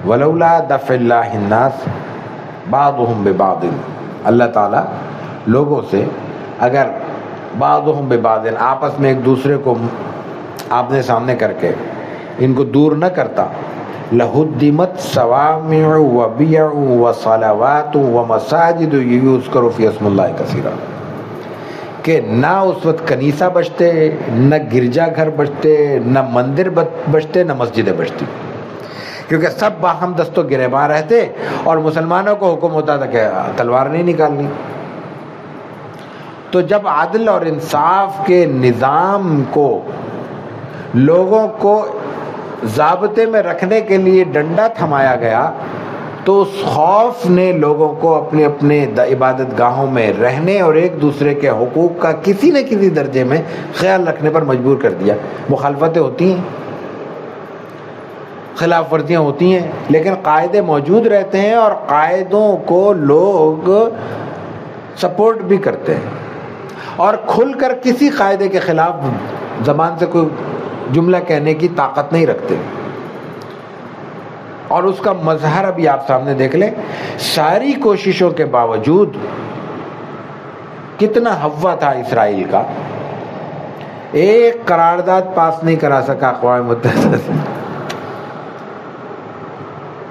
وَلَوْلَا دَفْعِ اللَّهِ النَّاسَ بَعْضُهُمْ بِبَعْضٍ، اللہ تعالیٰ لوگوں سے اگر بعضهم ببعض، آپس میں ایک دوسرے کو آمنے سامنے کر کے ان کو دور نہ کرتا، لَهُدِّمَتْ صَوَامِعُ وَبِيَعُ وَصَلَوَاتُ وَمَسَاجِدُ يُذْكَرُ فِيهَا اسْمُ اللَّهِ كَثِيرًا، کہ نہ اس وقت کنیسہ بچتے، نہ گرجا گھر بچتے، نہ مندر بچتے، نہ مسجدیں بچتی، کیونکہ سب باہم دست و گریباں رہتے، اور مسلمانوں کو حکم ہوتا تھا کہ تلوار نہیں نکالنی۔ تو جب عدل اور انصاف کے نظام کو لوگوں کو ضابطے میں رکھنے کے لیے ڈنڈا تھمایا گیا، تو اس خوف نے لوگوں کو اپنے اپنے عبادت گاہوں میں رہنے اور ایک دوسرے کے حقوق کا کسی نہ کسی درجے میں خیال رکھنے پر مجبور کر دیا۔ مخالفتیں ہوتی ہیں، خلاف ورزیاں ہوتی ہیں، لیکن قاعدے موجود رہتے ہیں، اور قاعدوں کو لوگ سپورٹ بھی کرتے ہیں، اور کھل کر کسی قاعدے کے خلاف زبان سے کوئی جملہ کہنے کی طاقت نہیں رکھتے۔ اور اس کا مظہر ابھی آپ سامنے دیکھ لیں، ساری کوششوں کے باوجود کتنا ہوا تھا اسرائیل کا، ایک قرارداد پاس نہیں کرا سکا اقوام متحدہ سے،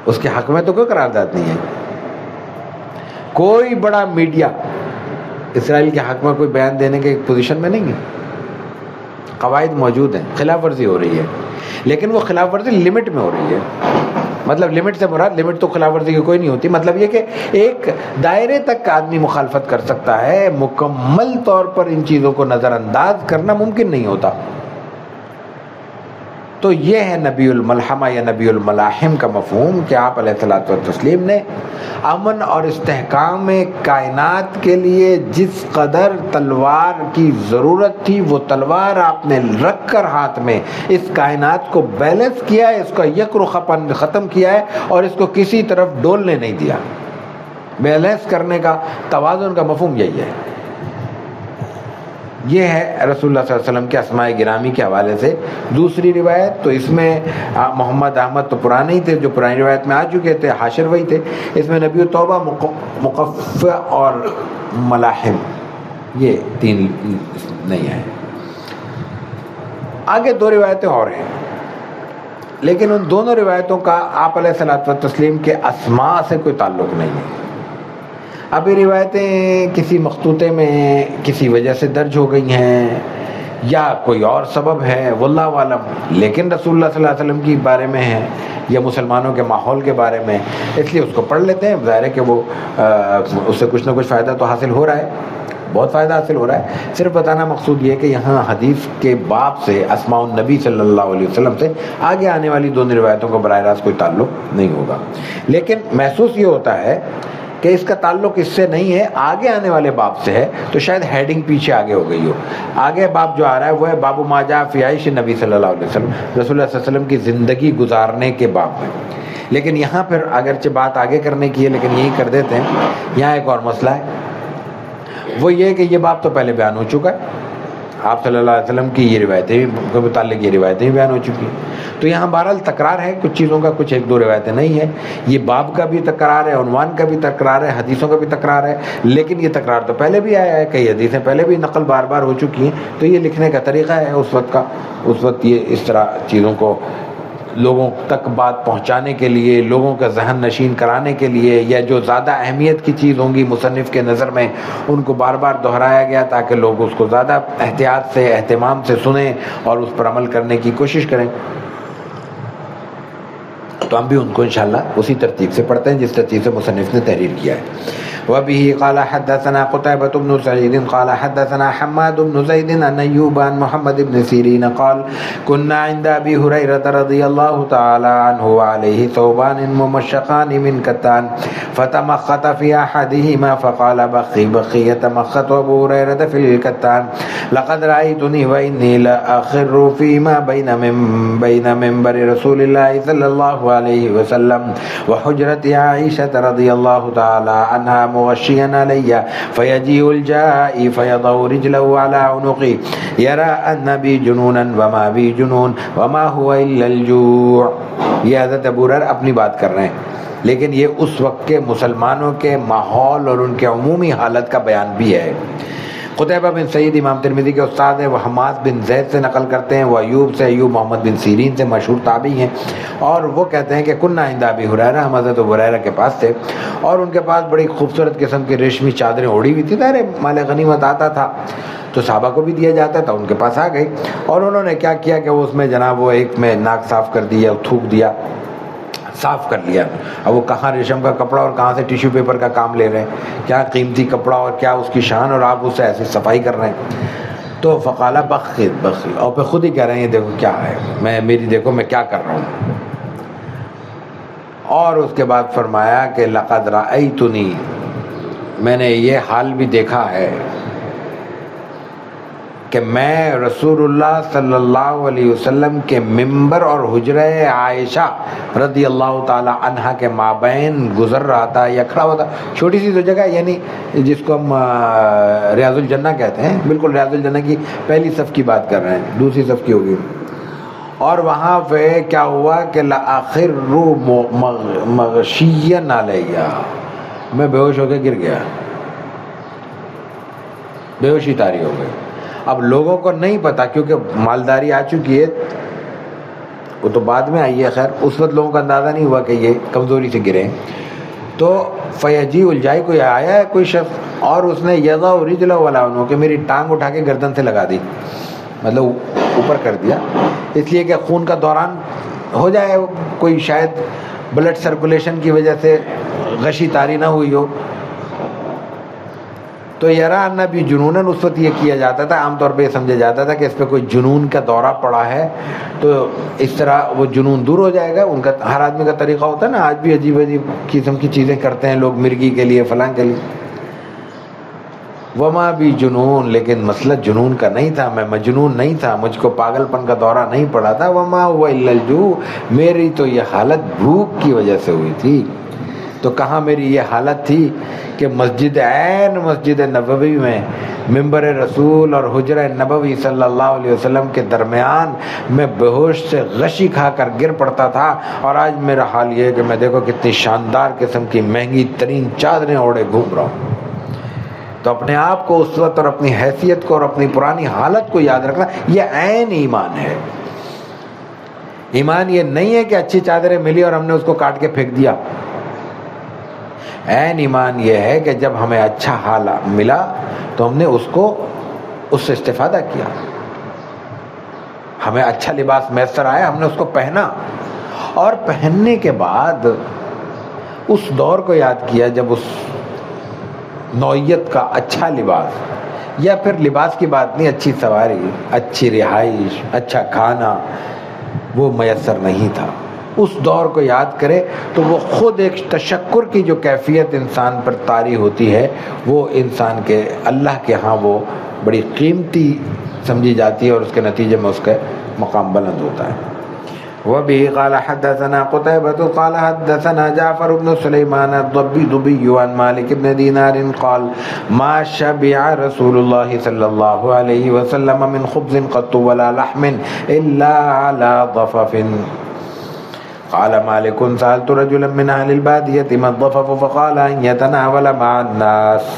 اس کے حق میں تو کوئی قرارداد نہیں ہے۔ کوئی بڑا میڈیا اسرائیل کے حق میں کوئی بیان دینے کے پوزیشن میں نہیں ہے. قواعد موجود ہیں, خلاف ورزی ہو رہی ہے, لیکن وہ خلاف ورزی لمٹ میں ہو رہی ہے. مطلب لمٹ سے مراد, لمٹ تو خلاف ورزی کی کوئی نہیں ہوتی, مطلب یہ کہ ایک دائرے تک آدمی مخالفت کر سکتا ہے, مکمل طور پر ان چیزوں کو نظر انداز کرنا ممکن نہیں ہوتا. تو یہ ہے نبی الملحمہ یا نبی الملاحم کا مفہوم کہ آپ علیہ الصلوۃ والتسلیم نے امن اور استحکام کائنات کے لیے جس قدر تلوار کی ضرورت تھی وہ تلوار آپ نے رکھ کر ہاتھ میں اس کائنات کو بیلنس کیا ہے, اس کا یک رخ ختم کیا ہے اور اس کو کسی طرف ڈولنے نہیں دیا. بیلنس کرنے کا, توازن کا مفہوم یہی ہے. یہ ہے رسول اللہ صلی اللہ علیہ وسلم کے اسماء گرامی کے حوالے سے. دوسری روایت تو اس میں محمد احمد تو پرانے ہی تھے, جو پرانی روایت میں آ چکے تھے, حاشر وہی تھے. اس میں نبی توبہ, مقفع اور ملاحم, یہ تین نہیں ہیں. آگے دو روایتیں اور ہیں, لیکن ان دونوں روایتوں کا آپ علیہ الصلوۃ والتسلیم کے اسماء سے کوئی تعلق نہیں ہے. اب یہ روایتیں کسی مخطوطے میں کسی وجہ سے درج ہو گئی ہیں یا کوئی اور سبب ہے, واللہ عالم, لیکن رسول اللہ صلی اللہ علیہ وسلم کے بارے میں ہے یا مسلمانوں کے ماحول کے بارے میں, اس لیے اس کو پڑھ لیتے ہیں. ظاہر ہے کہ وہ اس سے کچھ نہ کچھ فائدہ تو حاصل ہو رہا ہے, بہت فائدہ حاصل ہو رہا ہے. صرف بتانا مقصود یہ ہے کہ یہاں حدیث کے باب سے اسماء النبی صلی اللہ علیہ وسلم سے آگے آنے والی دونوں روایتوں کا براہ راست کوئی تعلق نہیں ہوگا, لیکن محسوس یہ ہوتا ہے کہ اس کا تعلق اس سے نہیں ہے, آگے آنے والے باب سے ہے. تو شاید ہیڈنگ پیچھے آگے ہو گئی ہو. آگے باب جو آ رہا ہے وہ ہے باب ما جاء فی عیش نبی صلی اللہ علیہ وسلم, رسول اللہ صلی اللہ علیہ وسلم کی زندگی گزارنے کے باب میں. لیکن یہاں پھر اگرچہ بات آگے کرنے کی ہے لیکن یہی کر دیتے ہیں. یہاں ایک اور مسئلہ ہے, وہ یہ کہ یہ باب تو پہلے بیان ہو چکا ہے, آپ صلی اللہ علیہ وسلم کی یہ روایتیں کے متعلق یہ روایتیں بھی بیان ہو چکی ہیں. تو یہاں بہرحال تکرار ہے کچھ چیزوں کا, کچھ ایک دو روایتیں نہیں ہیں. یہ باب کا بھی تکرار ہے, عنوان کا بھی تکرار ہے, حدیثوں کا بھی تکرار ہے, لیکن یہ تکرار تو پہلے بھی آیا ہے, کئی حدیثیں پہلے بھی نقل بار بار ہو چکی ہیں. تو یہ لکھنے کا طریقہ ہے اس وقت کا, اس وقت یہ اس طرح چیزوں کو لوگوں تک بات پہنچانے کے لیے, لوگوں کا ذہن نشین کرانے کے لیے, یا جو زیادہ اہمیت کی چیز ہوں گی مصنف کے نظر میں ان کو بار بار دہرایا گیا تاکہ لوگ اس کو زیادہ احتیاط سے, اہتمام سے سنیں اور اس پر عمل کرنے کی کوشش کریں. تو ہم بھی ان کو انشاءاللہ اسی ترتیب سے پڑھتے ہیں جس ترتیب سے مصنف نے تحریر کیا ہے. وبه قال حدثنا قتيبة بن سعيد قال حدثنا حماد بن زيد عن أيوب عن محمد بن سيرين قال كنا عند أبي هريرة رضي الله تعالى عنه وعليه ثوبان ممشقان من كتان فتمخط في أحدهما فقال بخي بخي يتمخط أبو هريرة في الكتان لقد رأيتني وإني لأخر فيما بين منبر رسول الله صلى الله عليه وسلم وحجرة عائشة رضي الله تعالى عنها مغشيا علي فيجيء الجائي فيضع رجله على عنقي يرى أن بي جنونا وما بي جنون وما هو إلا الجوع. یہ حضرت ابو ہریرہ اپنی بات کر رہے ہیں, لیکن یہ اس وقت کے مسلمانوں کے ماحول اور ان کے عمومی حالت کا بیان بھی ہے. قتیبہ بن سعید امام ترمذی کے استاد ہیں, وہ حماد بن زید سے نقل کرتے ہیں, وہ ایوب سے, ایوب محمد بن سیرین سے مشہور تابعی ہیں, اور وہ کہتے ہیں کہ کنا عند ابی ہریرہ, ہم حضرت ابو ہریرہ کے پاس تھے اور ان کے پاس بڑی خوبصورت قسم کی ریشمی چادریں اوڑھی ہوئی تھی. ظاہر مال غنیمت آتا تھا تو صحابہ کو بھی دیا جاتا تھا, ان کے پاس آ گئی اور انہوں نے کیا کیا کہ وہ اس میں جناب وہ ایک میں ناک صاف کر دیا, تھوک دیا, صاف کر لیا. اب وہ کہاں ریشم کا کپڑا اور کہاں سے ٹیشو پیپر کا کام لے رہے ہیں, کیا قیمتی کپڑا اور کیا اس کی شان, اور آپ اسے ایسی صفائی کر رہے ہیں. تو فقالا بخی بخی, اور پھر خود ہی کہہ رہے ہیں دیکھو کیا ہے, میری دیکھو میں کیا کر رہا ہوں. اور اس کے بعد فرمایا کہ لقد رأیتنی, میں نے یہ حال بھی دیکھا ہے کہ میں رسول اللہ صلی اللہ علیہ وسلم کے ممبر اور حجرہ عائشہ رضی اللہ تعالی عنہا کے مابین گزر رہا تھا یا کھڑا ہوا تھا. چھوٹی سی تو جگہ, یعنی جس کو ہم ریاض الجنہ کہتے ہیں, بالکل ریاض الجنہ کی پہلی صف کی بات کر رہے ہیں, دوسری صف کی ہوگی. اور وہاں پہ کیا ہوا کہ لآخر مغشیا علیہ, میں بے ہوش ہو کے گر گیا, بے ہوشی طاری ہو گئی. اب لوگوں کو نہیں پتا کیونکہ مالداری آ چکی ہے, وہ تو بعد میں آئی ہے, خیر اس وقت لوگوں کا اندازہ نہیں ہوا کہ یہ کمزوری سے گرے. تو فیجی الجائی کوئی آیا ہے کوئی شخص اور اس نے یضع رجلہ ولا عنہ کہ میری ٹانگ اٹھا کے گردن سے لگا دی، مطلب اوپر کر دیا، اس لیے کہ خون کا دوران ہو جائے، کوئی شاید بلڈ سرکولیشن کی وجہ سے غشی تاری نہ ہوئی ہو. تو یرا بھی جنوناً اس وقت یہ کیا جاتا تھا، عام طور پہ یہ سمجھا جاتا تھا کہ اس پہ کوئی جنون کا دورہ پڑا ہے تو اس طرح وہ جنون دور ہو جائے گا. ان کا ہر آدمی کا طریقہ ہوتا ہے نا، آج بھی عجیب عجیب قسم کی چیزیں کرتے ہیں لوگ مرغی کے لیے فلاں کے لیے. وما بھی جنون، لیکن مسئلہ جنون کا نہیں تھا، میں مجنون نہیں تھا، مجھ کو پاگل پن کا دورہ نہیں پڑا تھا. وما هو الا الجوع، میری تو یہ حالت بھوک کی وجہ سے ہوئی تھی. تو کہاں میری یہ حالت تھی کہ مسجد عین مسجد نبوی میں منبر رسول اور حجرہ نبوی صلی اللہ علیہ وسلم کے درمیان میں بے ہوش سے غشی کھا کر گر پڑتا تھا. اور آج میرا حال یہ ہے کہ میں دیکھو کتنی شاندار قسم کی مہنگی ترین چادریں اوڑھے گھوم رہا ہوں. تو اپنے آپ کو اس وقت اور اپنی حیثیت کو اور اپنی پرانی حالت کو یاد رکھنا، یہ عین ایمان ہے. ایمان یہ نہیں ہے کہ اچھی چادریں ملی اور ہم نے اس کو کاٹ کے پھینک دیا. عین ایمان یہ ہے کہ جب ہمیں اچھا حال ملا تو ہم نے اس سے استفادہ کیا. ہمیں اچھا لباس میسر آیا، ہم نے اس کو پہنا، اور پہننے کے بعد اس دور کو یاد کیا جب اس نوعیت کا اچھا لباس، یا پھر لباس کی بات نہیں، اچھی سواری، اچھی رہائش، اچھا کھانا وہ میسر نہیں تھا. اس دور کو یاد کرے تو وہ خود ایک تشکر کی جو کیفیت انسان پر طاری ہوتی ہے، وہ انسان کے اللہ کے ہاں وہ بڑی قیمتی سمجھی جاتی ہے، اور اس کے نتیجے میں اس کا مقام بلند ہوتا ہے. وَبِهِ قَالَ حَدَّثَنَا قُتَيْبَةُ قَالَ حَدَّثَنَا جعفر بن سليمان الضبي عن مالك بن دينار قال ما شبع رسول الله صلى الله عليه وسلم من خبز قط ولا لحم إلا على ضفف. قال مالك سألت رجلا من أهل البادية ما الضفف فقال أن يتناول مع الناس.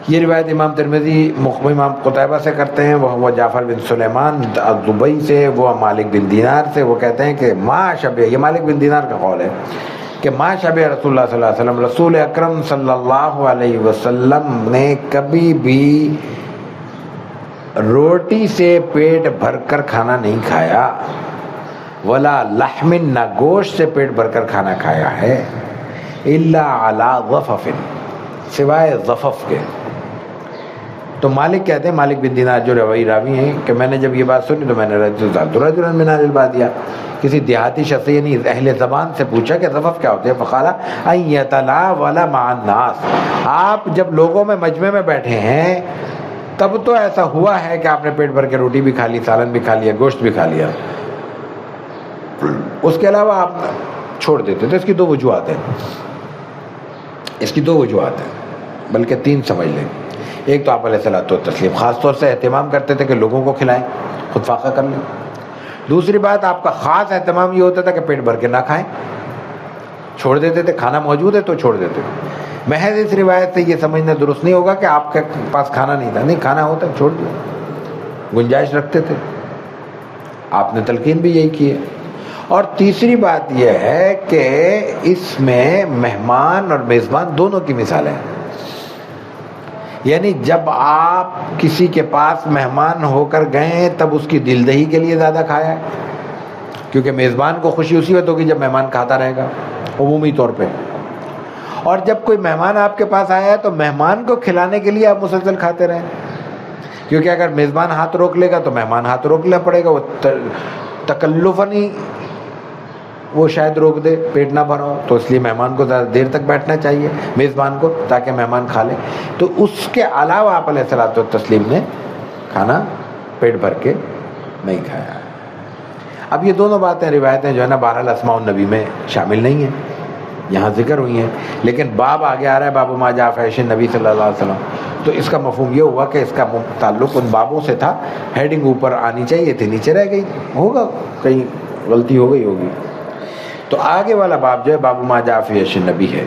یہ روایت امام ترمذی امام قتیبہ سے کرتے ہیں، وہ جعفر بن سلیمان الضبی سے، وہ مالک بن دینار سے. وہ کہتے ہیں کہ ما شبع، یہ مالک بن دینار کا قول ہے کہ ما شبع رسول اللہ صلی اللہ علیہ وسلم، رسول اکرم صلی اللہ علیہ وسلم نے کبھی بھی روٹی سے پیٹ بھر کر کھانا نہیں کھایا، ولا لحم، نہ گوشت سے پیٹ بھر کر کھانا کھایا ہے، الا علی ضفف، سوائے ضفف کے. تو مالک کہتے ہیں، مالک بن دینار جو راوی ہیں، کہ میں نے جب یہ بات سنی تو میں نے رجلا من اہل البادیہ، کسی دیہاتی شخص یعنی اہل زبان سے پوچھا کہ ضفف کیا ہوتے ہیں. فقال ان یتناول مع الناس، آپ جب لوگوں میں مجمع میں بیٹھے ہیں تب تو ایسا ہوا ہے کہ آپ نے پیٹ بھر کے روٹی بھی کھا لی، سالن بھی کھا لیا، گوشت بھی کھا لیا، اس کے علاوہ آپ چھوڑ دیتے تھے. اس کی دو وجوہات ہیں، بلکہ تین سمجھ لیں. ایک تو آپ علیہ الصلوۃ والتسلیم خاص طور سے اہتمام کرتے تھے کہ لوگوں کو کھلائیں، خود فاقہ کر لیں. دوسری بات، آپ کا خاص اہتمام یہ ہوتا تھا کہ پیٹ بھر کے نہ کھائیں، چھوڑ دیتے تھے. کھانا موجود ہے تو چھوڑ دیتے تھے. محض اس روایت سے یہ سمجھنا درست نہیں ہوگا کہ آپ کے پاس کھانا نہیں تھا. نہیں، کھانا ہوتا، چھوڑ دیا، گنجائش رکھتے تھے. آپ نے تلقین بھی یہی کی ہے. اور تیسری بات یہ ہے کہ اس میں مہمان اور میزبان دونوں کی مثال ہے. یعنی جب آپ کسی کے پاس مہمان ہو کر گئے تب اس کی دل دہی کے لیے زیادہ کھایا ہے، کیونکہ میزبان کو خوشی اسی وقت ہوگی جب مہمان کھاتا رہے گا عمومی طور پہ. اور جب کوئی مہمان آپ کے پاس آیا ہے تو مہمان کو کھلانے کے لیے آپ مسلسل کھاتے رہیں، کیونکہ اگر میزبان ہاتھ روک لے گا تو مہمان ہاتھ روکنا پڑے گا. وہ تکلفاً ہی وہ شاید روک دے، پیٹ نہ بھرا ہو، تو اس لیے مہمان کو زیادہ دیر تک بیٹھنا چاہیے، میزبان کو، تاکہ مہمان کھا لے. تو اس کے علاوہ آپ علیہ الصلوۃ والتسلیم نے کھانا پیٹ بھر کے نہیں کھایا. اب یہ دونوں باتیں، روایتیں جو ہے نا، بہرحال اسماء النبی میں شامل نہیں ہیں، یہاں ذکر ہوئی ہیں، لیکن باب آگے آ رہا ہے، باب ما جاء فی عیش النبی صلی اللہ علیہ وسلم. تو اس کا مفہوم یہ ہوا کہ اس کا تعلق ان بابوں سے تھا. ہیڈنگ اوپر آنی چاہیے تھی، نیچے رہ گئی، ہوگا کہیں غلطی ہو گئی ہوگی. تو آگے والا باب جو ہے باب ما جاء فی عیش النبی ہے.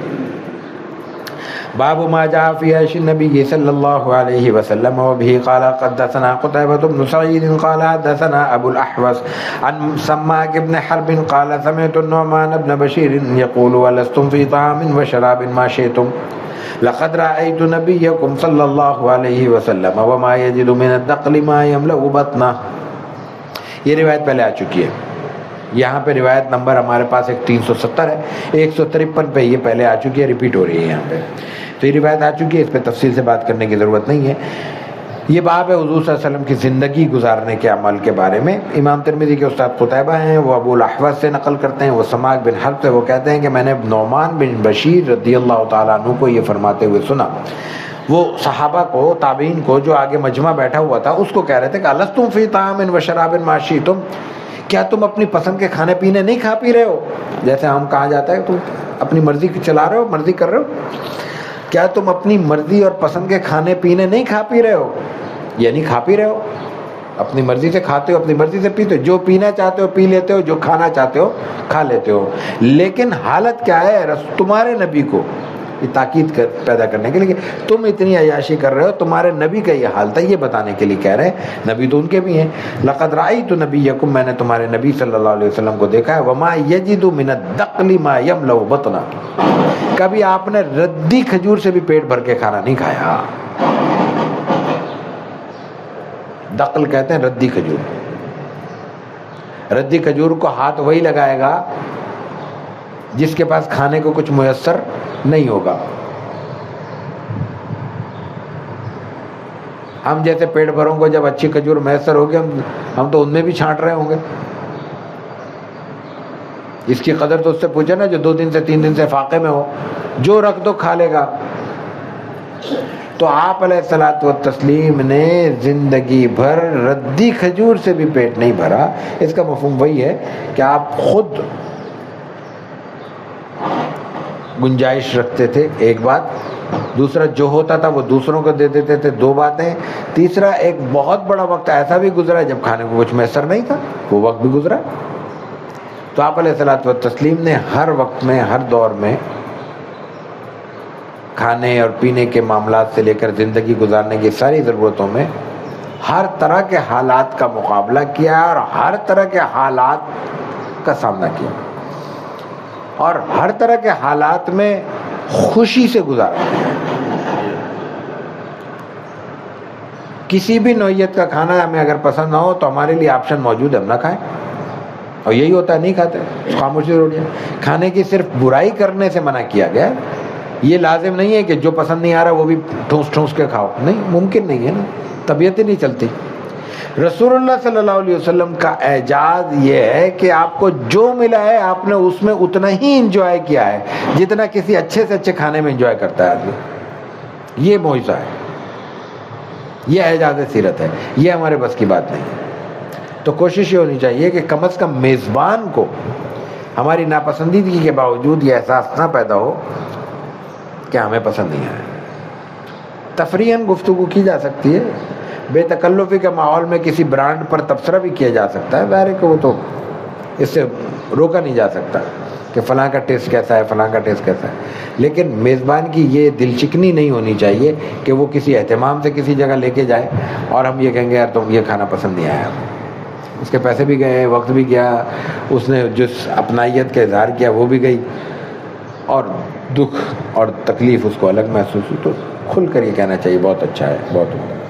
باب ما جاء في عيش النبي صلى الله عليه وسلم وبه قال حدثنا قتيبة بن سعيد قال حدثنا أبو الأحوص عن سماك بن حرب قال سمعت النعمان بن بشير يقول ولستم في طعام وشراب ما شئتم لقد رأيت نبيكم صلى الله عليه وسلم وما يجد من الدقل ما يملأ بطنه. یہ روایت پہلے آ چکی ہے. یہاں پہ روایت نمبر ہمارے پاس ایک 370 ہے, 153 پہ یہ پہلے آ چکی ہے, ریپیٹ ہو رہی ہے یہاں پہ. تو یہ روایت آ چکی ہے, اس پہ تفصیل سے بات کرنے کی ضرورت نہیں ہے. یہ باب ہے حضور صلی اللہ علیہ وسلم کی زندگی گزارنے کے عمل کے بارے میں. امام ترمذی کے استاد قتیبہ ہیں, وہ ابو الاحوص سے نقل کرتے ہیں, وہ سماک بن حرب سے, وہ کہتے ہیں کہ میں نے نعمان بن بشیر رضی اللہ تعالیٰ عنہ کو یہ فرماتے ہوئے سنا. وہ صحابہ کو, تابعین کو, جو آگے مجمع بیٹھا ہوا تھا, اس کو کہہ رہے تھے کہ الستم فی طعام و شراب ما شئتم, کیا تم اپنی پسند کے کھانے پینے نہیں کھا پی رہے ہو؟ جیسے ہم کہا جاتا ہے تم اپنی مرضی چلا رہے ہو, مرضی کر رہے ہو. کیا تم اپنی مرضی اور پسند کے کھانے پینے نہیں کھا پی رہے ہو؟ یعنی کھا پی رہے ہو, اپنی مرضی سے کھاتے ہو, اپنی مرضی سے پیتے ہو, جو پینا چاہتے ہو پی لیتے ہو, جو کھانا چاہتے ہو کھا لیتے ہو. لیکن حالت کیا ہے تمہارے نبی کو, یہ تاکید پیدا کرنے کے لیے کہ تم اتنی عیاشی کر رہے ہو, تمہارے نبی کا یہ حال تھا, یہ بتانے کے لیے کہہ رہے ہیں. نبی تو ان کے بھی ہیں. لقد رأیت نبیکم, میں نے تمہارے نبی صلی اللہ علیہ وسلم کو دیکھا ہے. وما یجد من الدقل ما یملأ بطنہ, کبھی آپ نے ردی کھجور سے بھی پیٹ بھر کے کھانا نہیں کھایا. دقل کہتے ہیں ردی کھجور. ردی کھجور کو ہاتھ وہی لگائے گا جس کے پاس کھانے کو کچھ میسر نہیں ہوگا. ہم جیسے پیٹ بھروں کو جب اچھی کھجور میسر ہوگی, ہم تو ان میں بھی چھانٹ رہے ہوں گے. اس کی قدر تو اس سے پوچھے نا جو 2 دن سے 3 دن سے فاقے میں ہو, جو رکھ دو کھا لے گا. تو آپ علیہ الصلوۃ والتسلیم نے زندگی بھر ردی کھجور سے بھی پیٹ نہیں بھرا. اس کا مفہوم وہی ہے کہ آپ خود گنجائش رکھتے تھے, ایک بات. دوسرا جو ہوتا تھا وہ دوسروں کو دے دیتے تھے, 2 باتیں. تیسرا ایک بہت بڑا وقت ایسا بھی گزرا جب کھانے کو کچھ میسر نہیں تھا, وہ وقت بھی گزرا. تو آپ علیہ الصلوۃ والتسلیم نے ہر وقت میں, ہر دور میں کھانے اور پینے کے معاملات سے لے کر زندگی گزارنے کی ساری ضرورتوں میں ہر طرح کے حالات کا مقابلہ کیا اور ہر طرح کے حالات کا سامنا کیا, اور ہر طرح کے حالات میں خوشی سے گزارا. کسی بھی نوعیت کا کھانا ہمیں اگر پسند نہ ہو تو ہمارے لیے آپشن موجود ہے, ہم نہ کھائیں. اور یہی ہوتا ہے, نہیں کھاتے, خاموشی روٹیاں. کھانے کی صرف برائی کرنے سے منع کیا گیا ہے. یہ لازم نہیں ہے کہ جو پسند نہیں آ رہا وہ بھی ٹھوس ٹھوس کے کھاؤ, نہیں, ممکن نہیں ہے نا, طبیعت ہی نہیں چلتی. رسول اللہ صلی اللہ علیہ وسلم کا اعجاز یہ ہے کہ آپ کو جو ملا ہے آپ نے اس میں اتنا ہی انجوائے کیا ہے جتنا کسی اچھے سے اچھے کھانے میں انجوائے کرتا ہے آدمی. یہ معجزہ ہے, یہ اعجاز سیرت ہے, یہ ہمارے بس کی بات نہیں ہے. تو کوشش یہ ہونی چاہیے کہ کم از کم میزبان کو ہماری ناپسندیدگی کے باوجود یہ احساس نہ پیدا ہو کہ ہمیں پسند نہیں آیا. تفریحاً گفتگو کی جا سکتی ہے, بے تکلفی کے ماحول میں کسی برانڈ پر تبصرہ بھی کیا جا سکتا ہے. ظاہر ہے کہ وہ تو اس سے روکا نہیں جا سکتا کہ فلاں کا ٹیسٹ کیسا ہے, فلاں کا ٹیسٹ کیسا ہے. لیکن میزبان کی یہ دل چکنی نہیں ہونی چاہیے کہ وہ کسی اہتمام سے کسی جگہ لے کے جائے اور ہم یہ کہیں گے یار تم یہ کھانا پسند نہیں آیا. اس کے پیسے بھی گئے, وقت بھی گیا, اس نے جس اپنائیت کا اظہار کیا وہ بھی گئی, اور دکھ اور تکلیف اس کو الگ محسوس ہوئی. تو کھل کر یہ کہنا چاہیے بہت اچھا ہے, بہت عمدہ.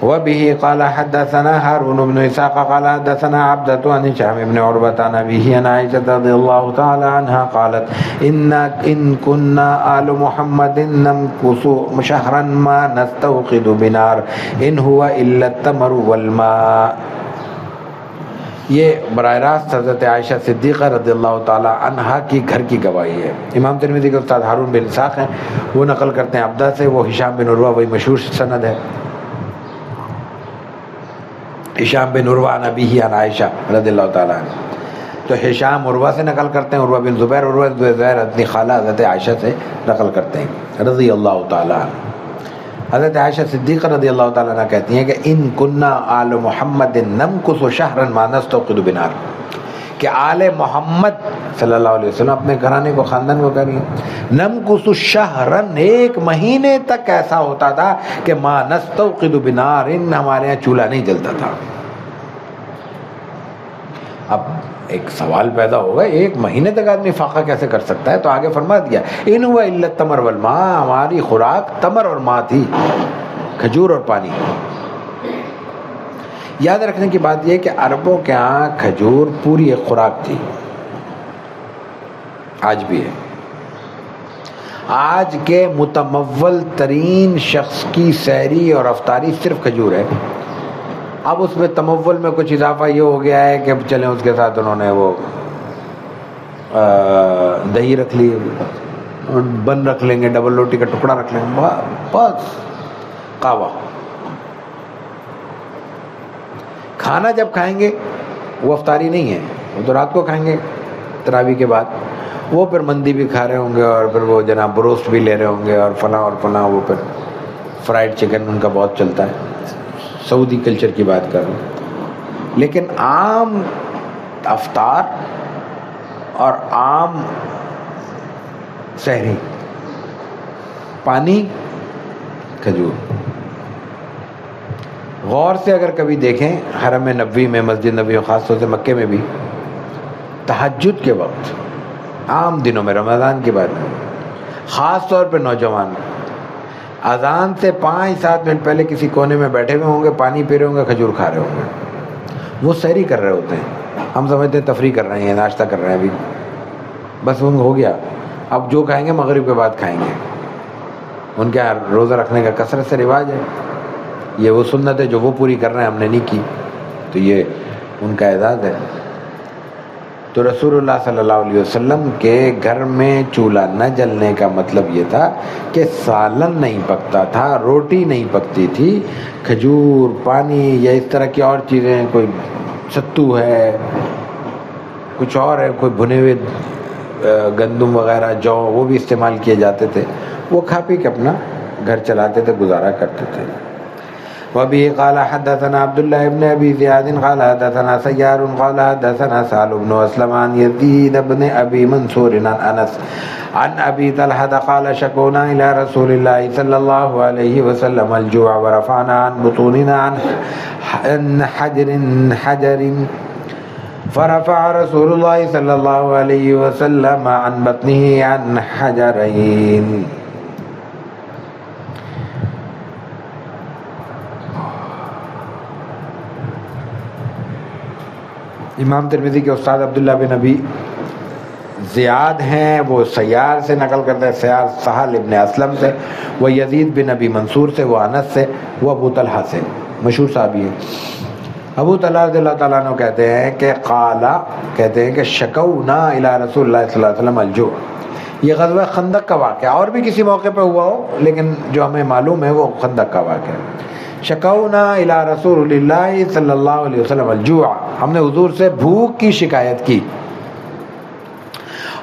وبه قال حدثنا هارون بن اسحاق قال حدثنا عبدة عن هشام بن عروة عن أبيه عن عائشة رضي الله تعالى عنها قالت إن كنا آل محمد نمكث شهرا ما نستوقد بنار إن هو إلا التمر والماء. یہ براہ راست حضرت عائشہ صدیقہ رضی اللہ تعالی عنہا کی گھر کی گواہی ہے. امام ترمذی کے استاد ہارون بن اسحاق ہیں, وہ نقل کرتے ہیں عبدہ سے, وہ ہشام بن عروہ, وہی مشہور سند ہے. ہشام بن عروہ عن ابیہ عن عائشہ رضی اللہ تعالی عنہ. تو ہشام عروہ سے نقل کرتے ہیں, عروہ بن زبیر, عروہ بن زبیر اپنی خالہ حضرت عائشہ سے نقل کرتے ہیں رضی اللہ تعالی عنہ. حضرت عائشہ صدیقہ رضی اللہ تعالیٰ عنہ کہتی ہیں کہ ان کننا آل محمد نمکث شہرا ما نستوقد بنار, کہ آل محمد صلی اللہ علیہ وسلم اپنے گھرانے کو، خاندان کو کہہ رہی ہیں نمکث شہرن، ایک مہینے تک ایسا ہوتا تھا کہ ما نستوقد بنار، ہمارے یہاں چولہا نہیں جلتا تھا۔ اب ایک سوال پیدا ہوگا، ایک مہینے تک آدمی فاقہ کیسے کر سکتا ہے؟ تو آگے فرما دیا ان هو الا التمر والماء، ہماری خوراک تمر اور ماء تھی، کھجور اور پانی۔ یاد رکھنے کی بات یہ کہ عربوں کے ہاں کھجور پوری ایک خوراک تھی، آج بھی ہے۔ آج کے متمول ترین شخص کی سحری اور افطاری صرف کھجور ہے۔ اب اس میں تمول میں کچھ اضافہ یہ ہو گیا ہے کہ چلیں اس کے ساتھ انہوں نے وہ دہی رکھ لی، بن رکھ لیں گے، ڈبل روٹی کا ٹکڑا رکھ لیں گے، بس قہوہ۔ کھانا جب کھائیں گے وہ افطاری نہیں ہے، وہ تو رات کو کھائیں گے تراویح کے بعد، وہ پھر مندی بھی کھا رہے ہوں گے اور پھر وہ جناب بروسٹ بھی لے رہے ہوں گے اور فلاں، وہ پھر فرائیڈ چکن ان کا بہت چلتا ہے، سعودی کلچر کی بات کر رہا ہوں۔ لیکن عام افطار اور عام سحری پانی، کھجور۔ غور سے اگر کبھی دیکھیں حرم نبوی میں، مسجد نبوی، خاص طور سے مکے میں بھی تہجد کے وقت، عام دنوں میں، رمضان کی بات میں، خاص طور پہ نوجوان اذان سے 5-7 منٹ پہلے کسی کونے میں بیٹھے ہوئے ہوں گے، پانی پی رہے ہوں گے، کھجور کھا رہے ہوں گے۔ وہ سحری کر رہے ہوتے ہیں، ہم سمجھتے ہیں تفریح کر رہے ہیں، ناشتہ کر رہے ہیں، ابھی بس وہ ہو گیا، اب جو کھائیں گے مغرب کے بعد کھائیں گے۔ ان کے روزہ رکھنے کا کثرت سے رواج ہے، یہ وہ سنت ہے جو وہ پوری کر رہے ہیں، ہم نے نہیں کی، تو یہ ان کا اعزاز ہے۔ تو رسول اللہ صلی اللہ علیہ وسلم کے گھر میں چولہا نہ جلنے کا مطلب یہ تھا کہ سالن نہیں پکتا تھا، روٹی نہیں پکتی تھی، کھجور، پانی یا اس طرح کی اور چیزیں، کوئی ستو ہے، کچھ اور ہے، کوئی بھنے ہوئے گندم وغیرہ، جو وہ بھی استعمال کیے جاتے تھے، وہ کھا پی کے اپنا گھر چلاتے تھے، گزارا کرتے تھے۔ وبه قال حدثنا عبد الله بن ابي زياد قال حدثنا سيار قال حدثنا سهل بن اسلم عن يزيد بن ابي منصور عن انس عن ابي طلحه قال شكونا الى رسول الله صلى الله عليه وسلم الجوع ورفعنا عن بطوننا عن حجر فرفع رسول الله صلى الله عليه وسلم عن بطنه عن حجرين۔ امام ترمذی کے استاد عبداللہ بن ابی زیاد ہیں، وہ سیار سے نقل کرتے ہیں، سیار سہل ابن اسلم سے، وہ یزید بن ابی منصور سے، وہ انس سے، وہ ابو طلحہ سے، مشہور صحابی ہیں۔ ابو طلحہ رضی اللہ تعالیٰ عنہ کہتے ہیں کہ کہتے ہیں کہ شکونا الی رسول اللہ صلی اللہ علیہ وسلم الجوع، یہ غزوہ خندق کا واقعہ، اور بھی کسی موقع پہ ہوا ہو لیکن جو ہمیں معلوم ہے وہ خندق کا واقعہ ہے۔ شکونا الی رسول اللہ صلی اللہ علیہ وسلم الجوع، ہم نے حضور سے بھوک کی شکایت کی۔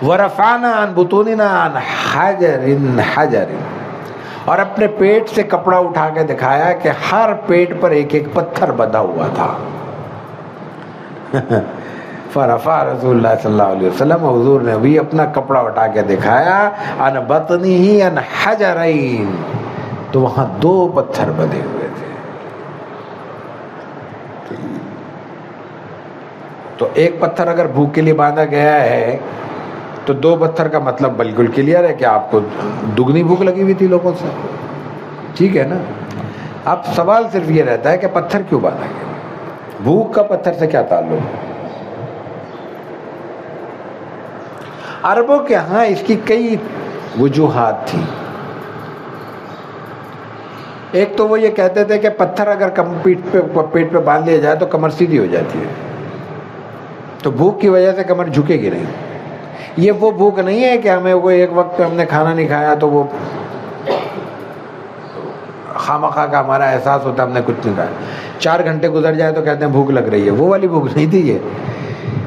ورفعنا عن بطوننا عن حجر، اور اپنے پیٹ سے کپڑا اٹھا کے دکھایا کہ ہر پیٹ پر ایک ایک پتھر بندھا ہوا تھا۔ فرفع رسول اللہ صلی اللہ علیہ وسلم، حضور نے بھی اپنا کپڑا اٹھا کے دکھایا، عن بطنہ عن حجرین، تو وہاں 2 پتھر بندھے ہوئے تھے۔ تو ایک پتھر اگر بھوک کے لیے باندھا گیا ہے تو 2 پتھر کا مطلب بالکل کلیئر ہے کہ آپ کو دگنی بھوک لگی ہوئی تھی لوگوں سے، ٹھیک ہے نا۔ اب سوال صرف یہ رہتا ہے کہ پتھر کیوں باندھا گیا، بھوک کا پتھر سے کیا تعلق؟ عربوں کے ہاں اس کی کئی وجوہات تھیں۔ ایک تو وہ یہ کہتے تھے کہ پتھر اگر پیٹ پہ باندھ لیا جائے تو کمر سیدھی ہو جاتی ہے، تو بھوک کی وجہ سے کمر جھکے گی نہیں۔ یہ وہ بھوک نہیں ہے کہ ہمیں وہ ایک وقت پہ ہم نے کھانا نہیں کھایا تو وہ خامخواہ کا ہمارا احساس ہوتا ہے ہم نے کچھ نہیں کھایا، 4 گھنٹے گزر جائے تو کہتے ہیں بھوک لگ رہی ہے، وہ والی بھوک نہیں تھی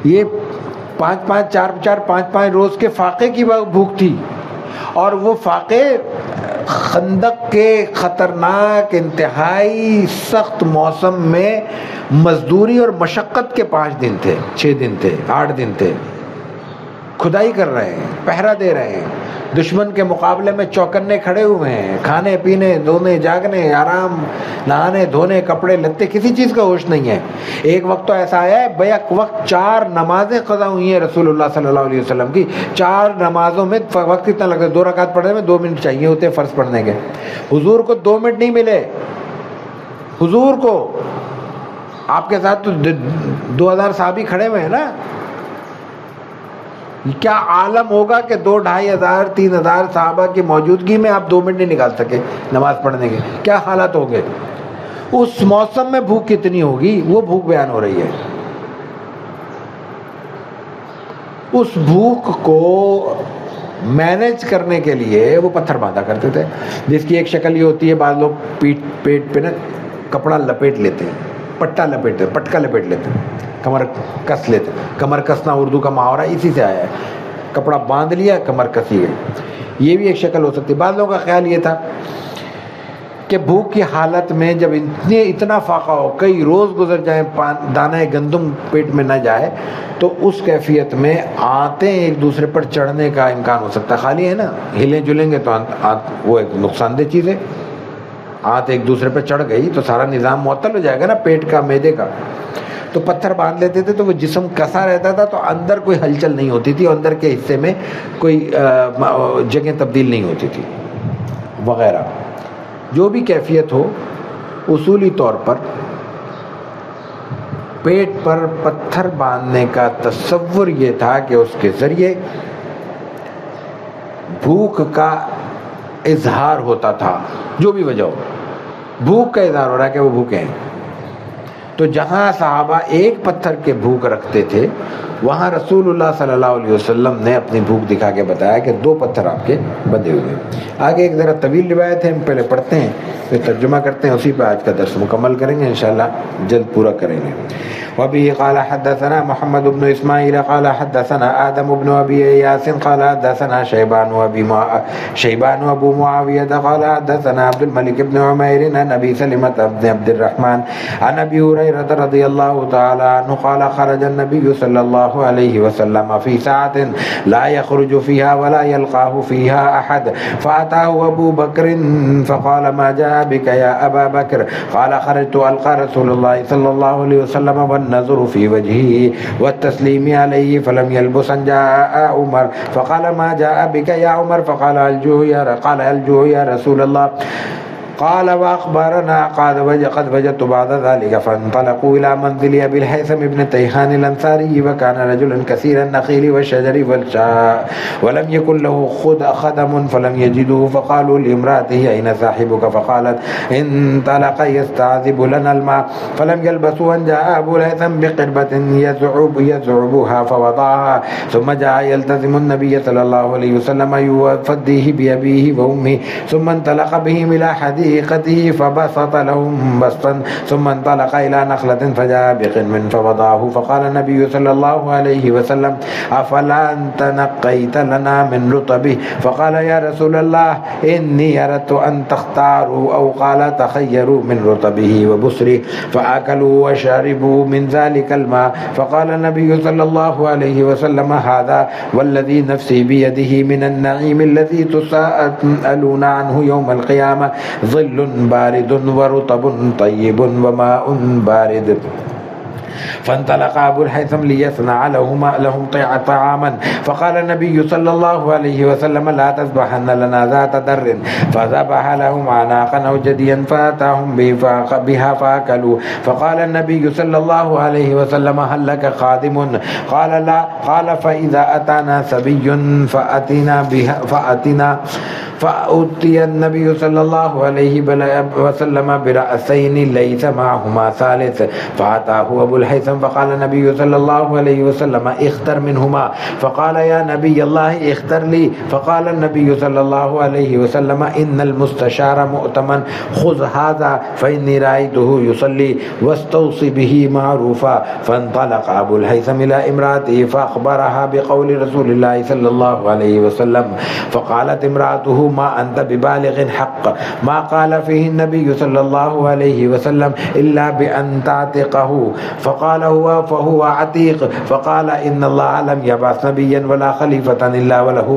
یہ 5-5 روز کے فاقے کی بھوک تھی، اور وہ فاقے خندق کے خطرناک انتہائی سخت موسم میں مزدوری اور مشقت کے 5 دن تھے، 6 دن تھے، 8 دن تھے، کھدائی کر رہے ہیں، پہرا دے رہے ہیں، دشمن کے مقابلے میں چوکنے کھڑے ہوئے ہیں، کھانے پینے، دھونے جاگنے، آرام، نہانے دھونے، کپڑے لتے، کسی چیز کا ہوش نہیں ہے۔ ایک وقت تو ایسا آیا ہے بیک وقت 4 نمازیں قضا ہوئی ہیں رسول اللہ صلی اللہ علیہ وسلم کی، 4 نمازوں میں وقت اتنا لگا، 2 رکعت پڑھنے میں 2 منٹ چاہیے ہوتے فرض پڑھنے کے، حضور کو 2 منٹ نہیں ملے، حضور کو، آپ کے ساتھ تو 2000 صحابی کھڑے ہوئے ہیں نا، کیا عالم ہوگا کہ 2,500 3,000 صحابہ کی موجودگی میں آپ 2 منٹ نہیں نکال سکے نماز پڑھنے کے، کیا حالات ہو گئے؟ اس موسم میں بھوک کتنی ہوگی، وہ بھوک بیان ہو رہی ہے۔ اس بھوک کو مینج کرنے کے لیے وہ پتھر باندھا کرتے تھے، جس کی ایک شکل یہ ہوتی ہے، بعض لوگ پیٹ پہ نا کپڑا لپیٹ لیتے ہیں، پٹا لپیٹتے ہیں، پٹکا لپیٹ لیتے ہیں، کمر کس لیتے ہیں، کمر کسنا اردو کا محاورہ اسی سے آیا ہے، کپڑا باندھ لیا کمر کسی گئی، یہ بھی ایک شکل ہو سکتی ہے۔ بعض لوگوں کا خیال یہ تھا کہ بھوک کی حالت میں جب اتنا فاقہ ہو، کئی روز گزر جائیں، دانہ گندم پیٹ میں نہ جائے، تو اس کیفیت میں آنتیں ایک دوسرے پر چڑھنے کا امکان ہو سکتا ہے، خالی ہے نا، ہلیں جلیں گے تو وہ ایک نقصان دہ چیز ہے، آنت ایک دوسرے پہ چڑھ گئی تو سارا نظام معطل ہو جائے گا نا، پیٹ کا، معدے کا۔ تو پتھر باندھ لیتے تھے تو وہ جسم کسا رہتا تھا، تو اندر کوئی ہلچل نہیں ہوتی تھی، اندر کے حصے میں کوئی جگہ تبدیل نہیں ہوتی تھی وغیرہ۔ جو بھی کیفیت ہو، اصولی طور پر پیٹ پر پتھر باندھنے کا تصور یہ تھا کہ اس کے ذریعے بھوک کا اظہار ہوتا تھا، جو بھی وجہ ہو، بھوک کا اظہار ہو رہا ہے کہ وہ بھوکے ہیں۔ تو جہاں صحابہ ایک پتھر کے بھوک رکھتے تھے، وہاں رسول اللہ صلی اللہ علیہ وسلم نے اپنی بھوک دکھا کے بتایا کہ 2 پتھر آپ کے بندھے ہوئے۔ آگے ایک ذرا طویل روایت ہے، ہم پہلے پڑھتے ہیں پھر ترجمہ کرتے ہیں، اسی پہ آج کا درس مکمل کریں گے انشاءاللہ، جلد پورا کریں گے۔ وبه قال حدثنا محمد بن اسماعیل قال حدثنا آدم بن ابي اياس قال حدثنا شيبان ابو معاوية قال حدثنا عبد الملك بن عمير عن ابي سلمة بن عبد الرحمن عن ابي هريرة رضي الله تعالى عنه قال خرج النبي صلى الله عليه وسلم في ساعة لا يخرج فيها ولا يلقاه فيها احد فاتاه ابو بكر فقال ما جاء بك يا ابا بكر قال خرجت القى رسول الله صلى الله عليه وسلم النظر في وجهه والتسليم عليه فلم يلبس ان جاء عمر فقال ما جاء بك يا عمر فقال الجوع يا رسول الله قال واخبرنا قد وجدت بعد ذلك فانطلقوا الى منزل ابي الهيثم بن تيهان الانصاري وكان رجلا كثير النخيل والشجر والشاء ولم يكن له خدم فلم يجدوه فقالوا لامراته اين صاحبك فقالت انطلق يستعذب لنا الماء فلم يلبثوا ان جاء ابو الهيثم بقربة يزعبها فوضعها ثم جاء يلتزم النبي صلى الله عليه وسلم يفديه بأبيه وأمه ثم انطلق بهم إلى حديقته فبسط لهم بسطا ثم انطلق إلى نخلة فجاء بقنم فوضعه فقال النبي صلى الله عليه وسلم أفلا أنت نقيت لنا من رطبه فقال يا رسول الله إني أردت أن تختاروا أو قال تخيروا من رطبه وبصره فأكلوا وشربوا من ذلك الماء فقال النبي صلى الله عليه وسلم هذا والذي نفسي بيده من النعيم الذي تسألون عنه يوم القيامة ظل بارد ورطب طيب وماء بارد فانطلق أبو الهيثم ليصنع لهم طعاما فقال النبي صلى الله عليه وسلم لا تذبحن لنا ذات در فذبح لهم عناقا أو جديا فأتاهم بها فأكلوا فقال النبي صلى الله عليه وسلم هل لك خادم قال لا قال فإذا أتانا سبي فأتي النبي صلى الله عليه وسلم برأسين ليس معهما ثالث فأتاه أبو الهيثم الهيثم فقال النبي صلى الله عليه وسلم اختر منهما فقال يا نبي الله اختر لي فقال النبي صلى الله عليه وسلم إن المستشار مؤتمن خذ هذا فإني رأيته يصلي واستوصي به معروفا. فانطلق أبو الهيثم إلى امرأته فأخبرها بقول رسول الله صلى الله عليه وسلم فقالت امرأته ما أنت ببالغ حق ما قال فيه النبي صلى الله عليه وسلم إلا بأن تعتقه. فقال هو فهو عتيق. فقال إن الله لم يبعث نبيا ولا خليفة إلا وله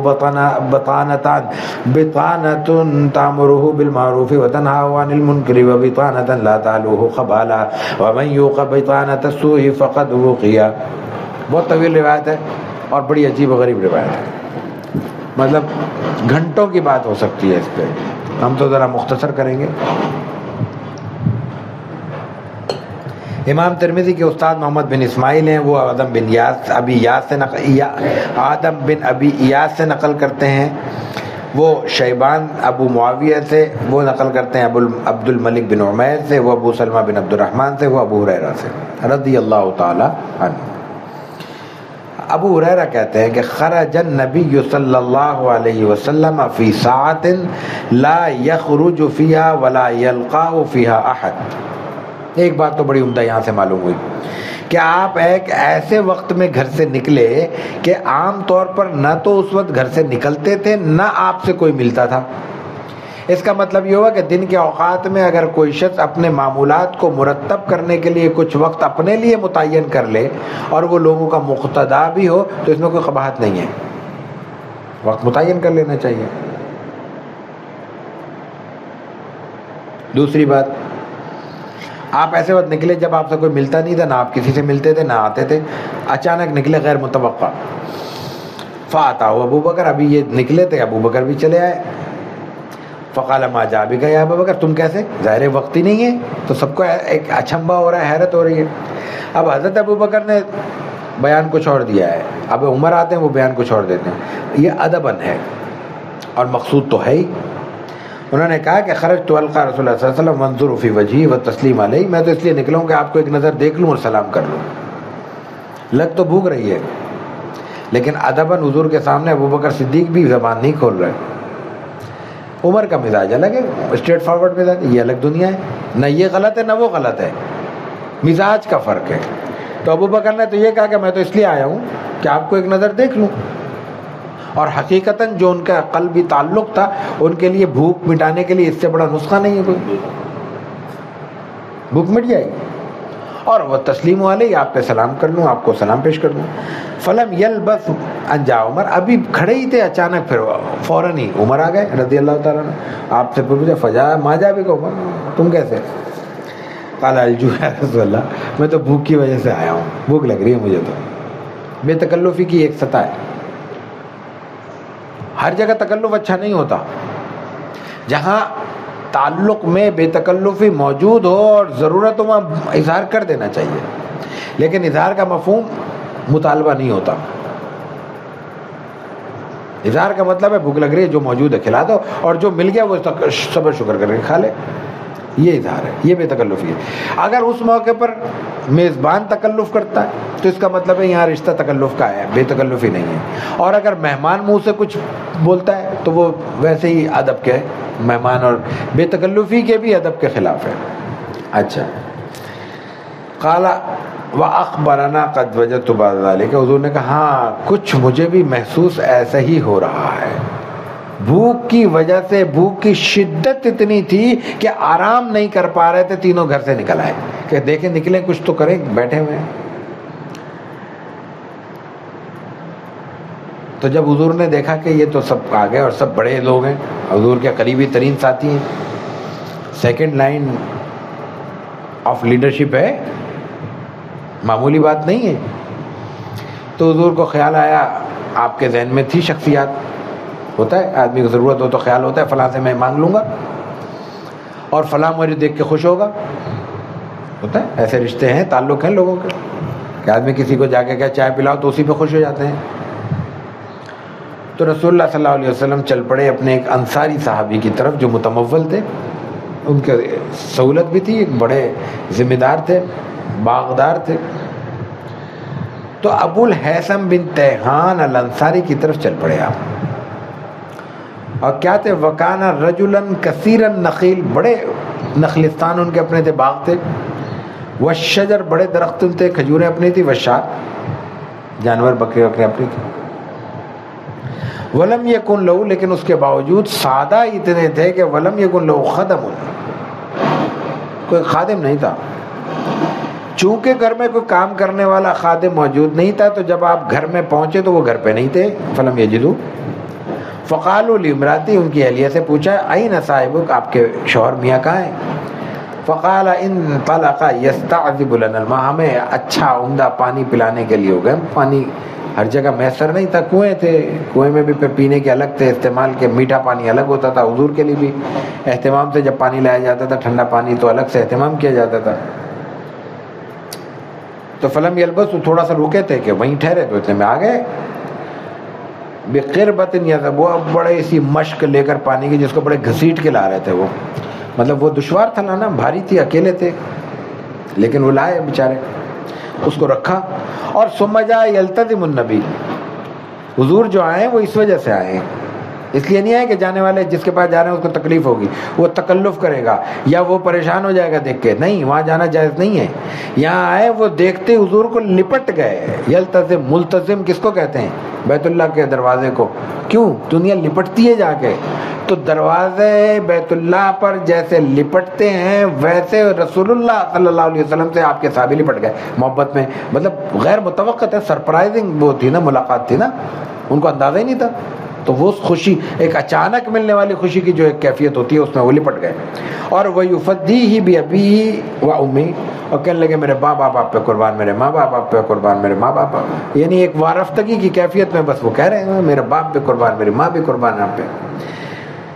بطانتان بطانة تأمره بالمعروف وتنهى عن المنكر وبطانة لا تعلوه خبالا ومن يوق بطانة السوء فقد وقي. بہت طویل روایت ہے اور بڑی عجیب و غریب روایت ہے، مطلب گھنٹوں کی بات ہو سکتی ہے اس پہ، ہم تو ذرا مختصر کریں گے. امام ترمذی کے استاد محمد بن اسماعیل ہیں، وہ آدم بن ابی ایاس سے نقل کرتے ہیں. وہ شیبان ابو معاویہ سے وہ نقل کرتے ہیں، عبد الملک بن عمیر سے، وہ ابو سلمہ بن عبد الرحمن سے، وہ ابو ہریرہ سے رضی اللہ تعالی عنہ. ابو ہریرہ کہتے ہیں کہ خرج النبی صلی اللہ علیہ وسلم فی ساعۃ لا یخرج فیہا ولا یلقاہ فیہا احد. ایک بات تو بڑی عمدہ یہاں سے معلوم ہوئی کہ آپ ایک ایسے وقت میں گھر سے نکلے کہ عام طور پر نہ تو اس وقت گھر سے نکلتے تھے نہ آپ سے کوئی ملتا تھا. اس کا مطلب یہ ہوا کہ دن کے اوقات میں اگر کوئی شخص اپنے معمولات کو مرتب کرنے کے لیے کچھ وقت اپنے لیے متعین کر لے اور وہ لوگوں کا مقتدا بھی ہو تو اس میں کوئی قباحت نہیں ہے، وقت متعین کر لینا چاہیے. دوسری بات، آپ ایسے وقت نکلے جب آپ سے کوئی ملتا نہیں تھا، نہ آپ کسی سے ملتے تھے نہ آتے تھے، اچانک نکلے غیر متوقع. فاتح ابو بکر، ابھی یہ نکلے تھے، ابو بکر بھی چلے آئے. فقال ما جا بک یا ابو بکر، تم کیسے؟ ظاہر وقت ہی نہیں ہے تو سب کو ایک اچھمبا ہو رہا ہے، حیرت ہو رہی ہے. اب حضرت ابو بکر نے بیان کو چھوڑ دیا ہے، اب عمر آتے ہیں وہ بیان کو چھوڑ دیتے ہیں. یہ ادباً ہے اور مقصود تو ہے ہی. انہوں نے کہا کہ خرجت القا رسول اللہ صلی اللہ علیہ وسلم وانظر فی وجہی وتسلیم علیہ، میں تو اس لیے نکلا ہوں کہ آپ کو ایک نظر دیکھ لوں اور سلام کر لوں. لگ تو بھوک رہی ہے لیکن ادباً حضور کے سامنے ابو بکر صدیق بھی زبان نہیں کھول رہے. عمر کا مزاج الگ ہے، اسٹریٹ فارورڈ مزاج، یہ الگ دنیا ہے، نہ یہ غلط ہے نہ وہ غلط ہے، مزاج کا فرق ہے. تو ابو بکر نے تو یہ کہا کہ میں تو اس لیے آیا ہوں کہ آپ کو ایک نظر دیکھ لوں. اور حقیقتاً جو ان کا قلبی تعلق تھا ان کے لیے بھوک مٹانے کے لیے اس سے بڑا نسخہ نہیں ہے کوئی، بھوک مٹ جائے گی. اور وہ تسلیم علیہ، آپ پہ سلام کر لوں، آپ کو سلام پیش کر دوں. فلم یلبث ان جاء عمر، ابھی کھڑے ہی تھے اچانک پھر فوراً ہی عمر آ گئے رضی اللہ تعالیٰ عنہ. آپ سے پوچھا فجا ما جا بک عمر، تم کیسے؟ قال الجوع یا رسول اللہ، میں تو بھوک کی وجہ سے آیا ہوں، بھوک لگ رہی ہے مجھے. تو بے تکلفی کی ایک سطح ہے. ہر جگہ تکلف اچھا نہیں ہوتا. جہاں تعلق میں بے تکلفی موجود ہو اور ضرورت ہو وہاں اظہار کر دینا چاہیے، لیکن اظہار کا مفہوم مطالبہ نہیں ہوتا. اظہار کا مطلب ہے بھوک لگ رہی ہے، جو موجود ہے کھلا دو، اور جو مل گیا وہ صبر شکر کر کے کھا لے. یہ اظہار ہے، یہ بے تکلفی ہے. اگر اس موقع پر میزبان تکلف کرتا ہے تو اس کا مطلب ہے یہاں رشتہ تکلف کا ہے، بے تکلفی نہیں ہے. اور اگر مہمان منہ سے کچھ بولتا ہے تو وہ ویسے ہی ادب کے، مہمان اور بے تکلفی کے بھی ادب کے خلاف ہے. اچھا، قال واخبرنا قد وجدت بعض ذلك، حضور نے کہا ہاں کچھ مجھے بھی محسوس ایسا ہی ہو رہا ہے. بھوک کی وجہ سے، بھوک کی شدت اتنی تھی کہ آرام نہیں کر پا رہے تھے. تینوں گھر سے نکل آئے کہ دیکھیں نکلیں کچھ تو کریں، بیٹھے ہوئے ہیں. تو جب حضور نے دیکھا کہ یہ تو سب آ گئے اور سب بڑے لوگ ہیں، حضور کے قریبی ترین ساتھی ہیں، سیکنڈ لائن آف لیڈرشپ ہے، معمولی بات نہیں ہے. تو حضور کو خیال آیا، آپ کے ذہن میں تھی شخصیات، ہوتا ہے آدمی کو ضرورت ہو تو خیال ہوتا ہے فلاں سے میں مانگ لوں گا اور فلاں مجھے دیکھ کے خوش ہوگا. ہوتا ہے، ایسے رشتے ہیں، تعلق ہیں لوگوں کے کہ آدمی کسی کو جا کے کہے چائے پلاؤ تو اسی پہ خوش ہو جاتے ہیں. تو رسول اللہ صلی اللہ علیہ وسلم چل پڑے اپنے ایک انصاری صحابی کی طرف جو متمول تھے، ان کے سہولت بھی تھی، ایک بڑے ذمہ دار تھے، باغدار تھے. تو ابو الحیثم بن تیہان الانصاری کی طرف چل پڑے آپ. اور کیا تھے؟ وکانا رجلا کثیر النخیل، بڑے نخلستان ان کے اپنے تھے، باغ تھے. والشجر، بڑے درخت تھے، کھجوریں اپنی تھی. والشاة، جانور بکرے وکرے اپنی تھی. ولم یکن لہو، لیکن اس کے باوجود سادہ اتنے تھے کہ ولم یکن لہو خدم، کوئی خادم نہیں تھا. چونکہ گھر میں کوئی کام کرنے والا خادم موجود نہیں تھا، تو جب آپ گھر میں پہنچے تو وہ گھر پہ نہیں تھے. فلم یجدوا، فقالوا لامراتی، ان کی اہلیہ سے پوچھا، این صاحبک، آپ کے شوہر میاں کہاں ہیں؟ فقال انطلق یستعذب لنا الماء، ہمیں اچھا عمدہ پانی پلانے کے لیے ہو گئے. پانی ہر جگہ میسر نہیں تھا، کنویں تھے، کنویں میں بھی پھر پینے کے الگ تھے استعمال کے، میٹھا پانی الگ ہوتا تھا. حضور کے لیے بھی اہتمام سے جب پانی لایا جاتا تھا ٹھنڈا پانی تو الگ سے اہتمام کیا جاتا تھا. تو فلم یلبس، تھوڑا سا رکے تھے کہ وہیں ٹھہرے، تو اتنے میں آ گئے. بقربۃ یذب، وہ بڑے سی مشک لے کر پانی کی، جس کو بڑے گھسیٹ کے لا رہے تھے. وہ مطلب وہ دشوار تھا لانا، بھاری تھی، اکیلے تھے، لیکن وہ لائے بیچارے، اس کو رکھا. اور ثم جاء یلتزم النبی، حضور جو آئے وہ اس وجہ سے آئے ہیں، اس لیے نہیں آئے کہ جانے والے جس کے پاس جا رہے ہیں اس کو تکلیف ہوگی، وہ تکلف کرے گا یا وہ پریشان ہو جائے گا دیکھ کے. نہیں، وہاں جانا جائز نہیں ہے. یہاں آئے وہ دیکھتے حضور کو لپٹ گئے. یلتزم، ملتزم کس کو کہتے ہیں؟ بیت اللہ کے دروازے کو. کیوں؟ دنیا لپٹتی ہے جا کے، تو دروازے بیت اللہ پر جیسے لپٹتے ہیں ویسے رسول اللہ صلی اللہ علیہ وسلم سے آپ کے صحابی لپٹ گئے محبت میں. مطلب غیر متوقع ہے، سرپرائزنگ وہ تھی نا، ملاقات تھی نا، ان کو اندازہ ہی نہیں تھا. تو وہ خوشی، ایک اچانک ملنے والی خوشی کی جو ایک کیفیت ہوتی ہے، اس میں وہ لپٹ گئے. اور وَيُفَدِّيهِ بِأَبِيهِ وَأُمِّهِ، اور کہنے لگے میرے ماں باپ آپ پہ قربان، میرے ماں باپ آپ پہ قربان، میرے ماں باپ، یعنی ایک وارفتگی کی کیفیت میں بس وہ کہہ رہے ہیں میرے باپ پہ قربان، میری ماں بھی قربان آپ پہ.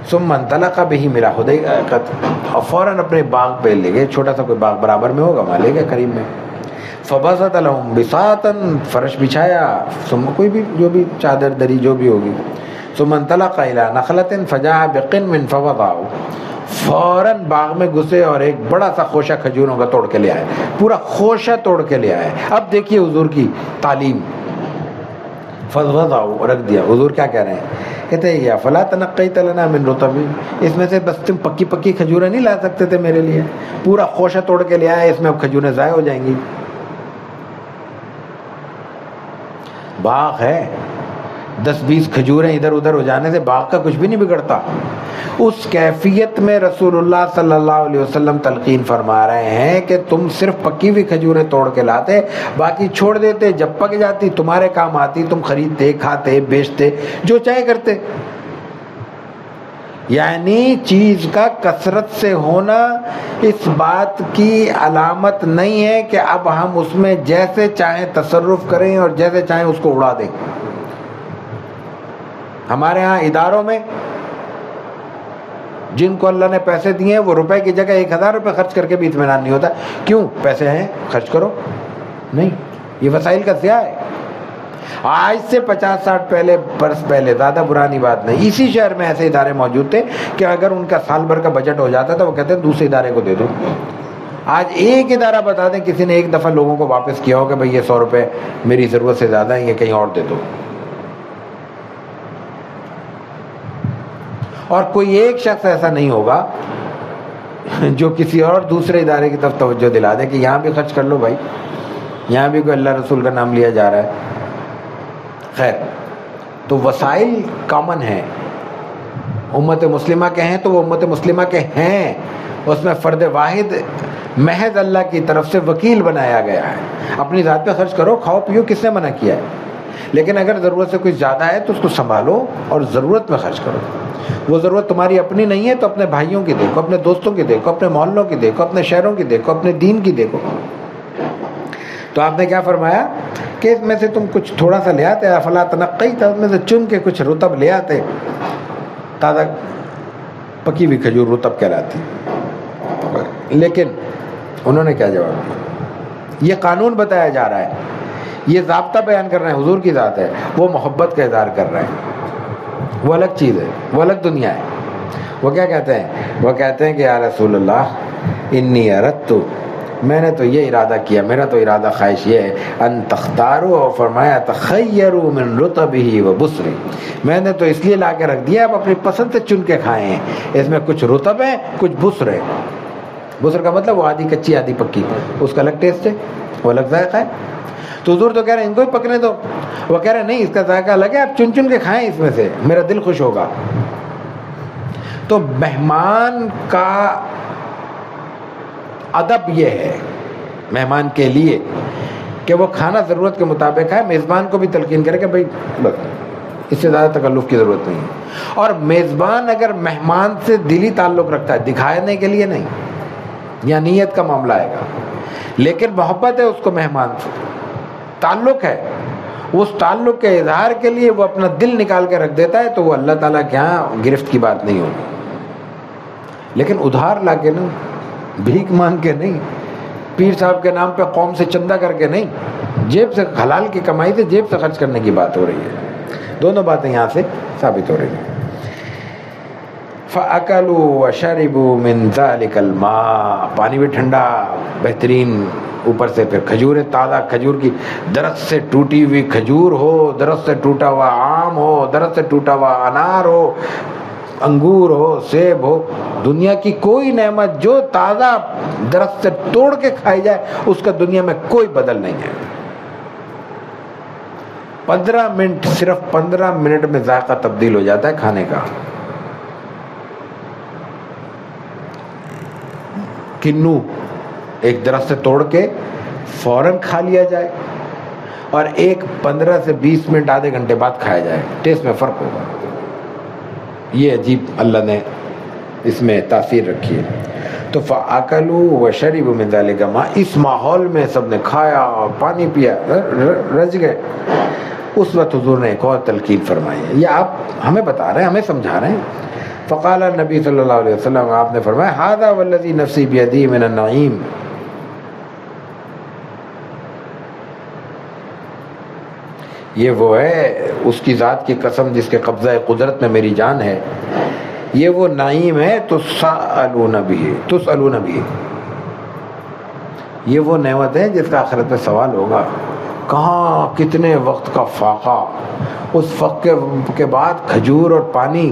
ثم انطلق به الى حدیقہ، اور فوراً اپنے باغ پہ لے گئے، چھوٹا سا کوئی باغ برابر میں ہوگا، وہاں لے گئے قریب میں. فبسط لهم بساطا، فرش بچھایا، ثم کوئی بھی جو بھی چادر دری جو بھی ہوگی. ثم انطلق الى نخلة فجاء بقنم فوضعه، فوراً باغ میں گھسے اور ایک بڑا سا خوشہ کھجوروں کا توڑ کے لے آئے، پورا خوشہ توڑ کے لے آئے. اب دیکھیے حضور کی تعلیم. فوضعه، رکھ دیا. حضور کیا کہہ رہے ہیں؟ کہتے ہیں یا فلا تنقیت لنا من رطب، اس میں سے بس تم پکی پکی کھجوریں نہیں لا سکتے تھے میرے لیے؟ پورا خوشہ توڑ کے لے آئے، اس میں اب کھجوریں ضائع ہو جائیں گی. باغ ہے، 10-20 کھجوریں ادھر ادھر ہو جانے سے باغ کا کچھ بھی نہیں بگڑتا. اس کیفیت میں رسول اللہ صلی اللہ علیہ وسلم تلقین فرما رہے ہیں کہ تم صرف پکی ہوئی کھجوریں توڑ کے لاتے، باقی چھوڑ دیتے، جب پک جاتی تمہارے کام آتی، تم خریدتے، کھاتے، بیچتے، جو چاہے کرتے. یعنی چیز کا کثرت سے ہونا اس بات کی علامت نہیں ہے کہ اب ہم اس میں جیسے چاہیں تصرف کریں اور جیسے چاہیں اس کو اڑا دیں. ہمارے ہاں اداروں میں جن کو اللہ نے پیسے دیے ہیں وہ روپے کی جگہ 1000 روپے خرچ کر کے بھی اطمینان نہیں ہوتا. کیوں؟ پیسے ہیں، خرچ کرو. نہیں، یہ وسائل کا ضیاع ہے. آج سے 50-60 برس پہلے، زیادہ پرانی بات نہیں، اسی شہر میں ایسے ادارے موجود تھے کہ اگر ان کا سال بھر کا بجٹ ہو جاتا تھا وہ کہتے ہیں دوسرے ادارے کو دے دو. آج ایک ادارہ بتا دیں کسی نے ایک دفعہ لوگوں کو واپس کیا ہو کہ بھئی یہ 100 روپے میری ضرورت سے زیادہ ہیں، یہ کہیں اور دے دو. اور کوئی ایک شخص ایسا نہیں ہوگا جو کسی اور دوسرے ادارے کی طرف توجہ دلا دے کہ یہاں بھی خرچ کر لو بھائی، یہاں بھی کوئی اللہ رسول کا نام لیا جا رہا ہے. خیر، تو وسائل کامن ہیں، امت مسلمہ کے ہیں تو وہ امت مسلمہ کے ہیں، اس میں فرد واحد محض اللہ کی طرف سے وکیل بنایا گیا ہے. اپنی ذات پہ خرچ کرو، کھاؤ پیو، کس نے منع کیا ہے؟ لیکن اگر ضرورت سے کچھ زیادہ ہے تو اس کو سنبھالو اور ضرورت میں خرچ کرو. وہ ضرورت تمہاری اپنی نہیں ہے تو اپنے بھائیوں کی دیکھو، اپنے دوستوں کی دیکھو، اپنے محلوں کی دیکھو، اپنے شہروں کی دیکھو، اپنے دین کی دیکھو. تو آپ نے کیا فرمایا کہ اس میں سے تم کچھ تھوڑا سا لے آتے، افلا تنقیت، اس میں سے چن کے کچھ رطب لے آتے. تازہ پکی ہوئی کھجور رطب کہلاتی. لیکن انہوں نے کیا جواب دیا؟ یہ قانون بتایا جا رہا ہے، یہ ضابطہ بیان کر رہے ہیں، حضور کی ذات ہے، وہ محبت کا اظہار کر رہے ہیں. وہ الگ چیز ہے، وہ الگ دنیا ہے. وہ کیا کہتے ہیں؟ وہ کہتے ہیں کہ یا رسول اللہ انی اردت میں نے تو یہ ارادہ کیا، میرا تو ارادہ خواہش یہ ہے ان تختارو، اور فرمایا تخیروا من رطبہ و بصری، میں نے تو اس لیے لا کے رکھ دیا آپ اپنی پسند سے چن کے کھائیں ہیں، اس میں کچھ رطب ہے کچھ بصر ہے۔ بصر کا مطلب وہ آدھی کچی آدھی پکی، اس کا الگ ٹیسٹ ہے، وہ الگ ذائقہ ہے۔ تو حضور تو کہہ رہے ہیں ان کو ہی پکنے دو، وہ کہہ رہے ہیں نہیں اس کا ذائقہ الگ ہے، آپ چن چن کے کھائیں اس میں سے، میرا دل خوش ہوگا۔ تو مہمان کا ادب یہ ہے مہمان کے لیے کہ وہ کھانا ضرورت کے مطابق ہے، میزبان کو بھی تلقین کرے کہ بھائی بس اس سے زیادہ تکلف کی ضرورت نہیں ہے۔ اور میزبان اگر مہمان سے دلی تعلق رکھتا ہے، دکھانے کے لیے نہیں، یا نیت کا معاملہ آئے گا، لیکن محبت ہے اس کو مہمان سے، تعلق ہے، اس تعلق کے اظہار کے لیے وہ اپنا دل نکال کے رکھ دیتا ہے، تو وہ اللہ تعالیٰ کے ہاں گرفت کی بات نہیں ہوگی۔ لیکن ادھار لا کے نہیں، بھیک مانگ کے نہیں، پیر صاحب کے نام پہ قوم سے چندہ کر کے نہیں، جیب سے حلال کی کمائی سے جیب سے خرچ کرنے کی بات ہو رہی ہے۔ دونوں باتیں یہاں سے ثابت ہو رہی ہیں۔ فَأَكَلُوا وَشَرِبُوا مِن ذَلِكَ الْمَاءِ، پانی بھی ٹھنڈا بہترین، اوپر سے پھر کھجور تازہ، کھجور کی درخت سے ٹوٹی ہوئی کھجور ہو، درخت سے ٹوٹا ہوا آم ہو، درخت سے ٹوٹا ہوا انار ہو، انگور ہو، سیب ہو، دنیا کی کوئی نعمت جو تازہ درخت سے توڑ کے کھائی جائے اس کا دنیا میں کوئی بدل نہیں ہے۔ 15 منٹ، صرف 15 منٹ میں ذائقہ تبدیل ہو جاتا ہے کھانے کا۔ کنو ایک درخت سے توڑ کے فوراً کھا لیا جائے، اور ایک 15 سے 20 منٹ آدھے گھنٹے بعد کھایا جائے، ٹیسٹ میں فرق ہوگا۔ یہ عجیب اللہ نے اس میں تاثیر رکھی ہے۔ تو فَأَكَلُوا وَشَرِبُوا مِن ذَلِكَ الْمَاءِ، اس ماحول میں سب نے کھایا اور پانی پیا، رج گئے۔ اس وقت حضور نے ایک اور تلقین فرمائی ہے، یہ آپ ہمیں بتا رہے ہیں، ہمیں سمجھا رہے ہیں۔ فقال النبی صلی اللہ علیہ وسلم، آپ نے فرمایا ھذا والذی نفسی بیدی من النعیم، یہ وہ ہے اس کی ذات کی قسم جس کے قبضہ قدرت میں میری جان ہے، یہ وہ نعیم ہے تسألون بھی، یہ وہ نعمت ہے جس کا آخرت میں سوال ہوگا۔ کہاں کتنے وقت کا فاقہ، اس وقت کے بعد کھجور اور پانی،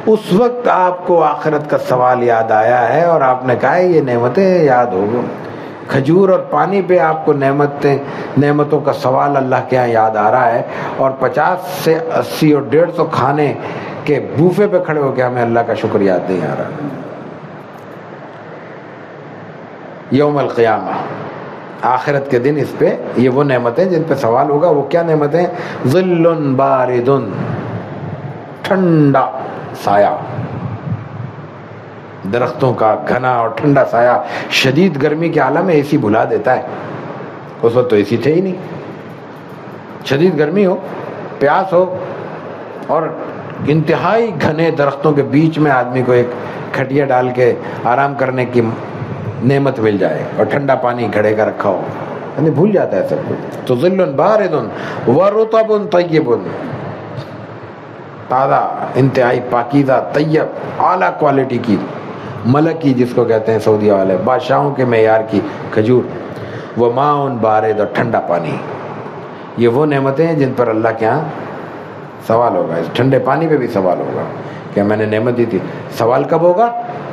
اس وقت آپ کو آخرت کا سوال یاد آیا ہے اور آپ نے کہا یہ نعمتیں یاد ہوگی۔ کھجور اور پانی پہ آپ کو نعمتوں کا سوال اللہ کے یہاں یاد آ رہا ہے، اور 50 سے 80 اور 150 کھانے کے بوفے پہ کھڑے ہو کے ہمیں اللہ کا شکر یاد نہیں آ رہا۔ یوم القیامہ، آخرت کے دن، اس پہ یہ وہ نعمتیں جن پہ سوال ہوگا۔ وہ کیا نعمتیں؟ ظل بارد، ٹھنڈا سایہ، درختوں کا گھنا اور ٹھنڈا سایہ۔ شدید گرمی کے عالم میں اے سی بھلا دیتا ہے، اس وقت تو اے سی تھے ہی نہیں۔ شدید گرمی ہو، پیاس ہو، اور انتہائی گھنے درختوں کے بیچ میں آدمی کو ایک کھٹیا ڈال کے آرام کرنے کی نعمت مل جائے، اور ٹھنڈا پانی گھڑے کا رکھا ہو، یعنی بھول جاتا ہے سب کچھ۔ تو ظل بارد ورطب طیب، تازہ، انتہائی پاکیزہ، طیب، اعلیٰ کوالٹی کی، ملکی جس کو کہتے ہیں سعودیہ والے، بادشاہوں کے معیار کی کھجور، وہ ماء بارد، اور ٹھنڈا پانی۔ یہ وہ نعمتیں ہیں جن پر اللہ کے ہاں سوال ہوگا۔ اس ٹھنڈے پانی پہ بھی سوال ہوگا کہ میں نے نعمت دی تھی۔ سوال کب ہوگا؟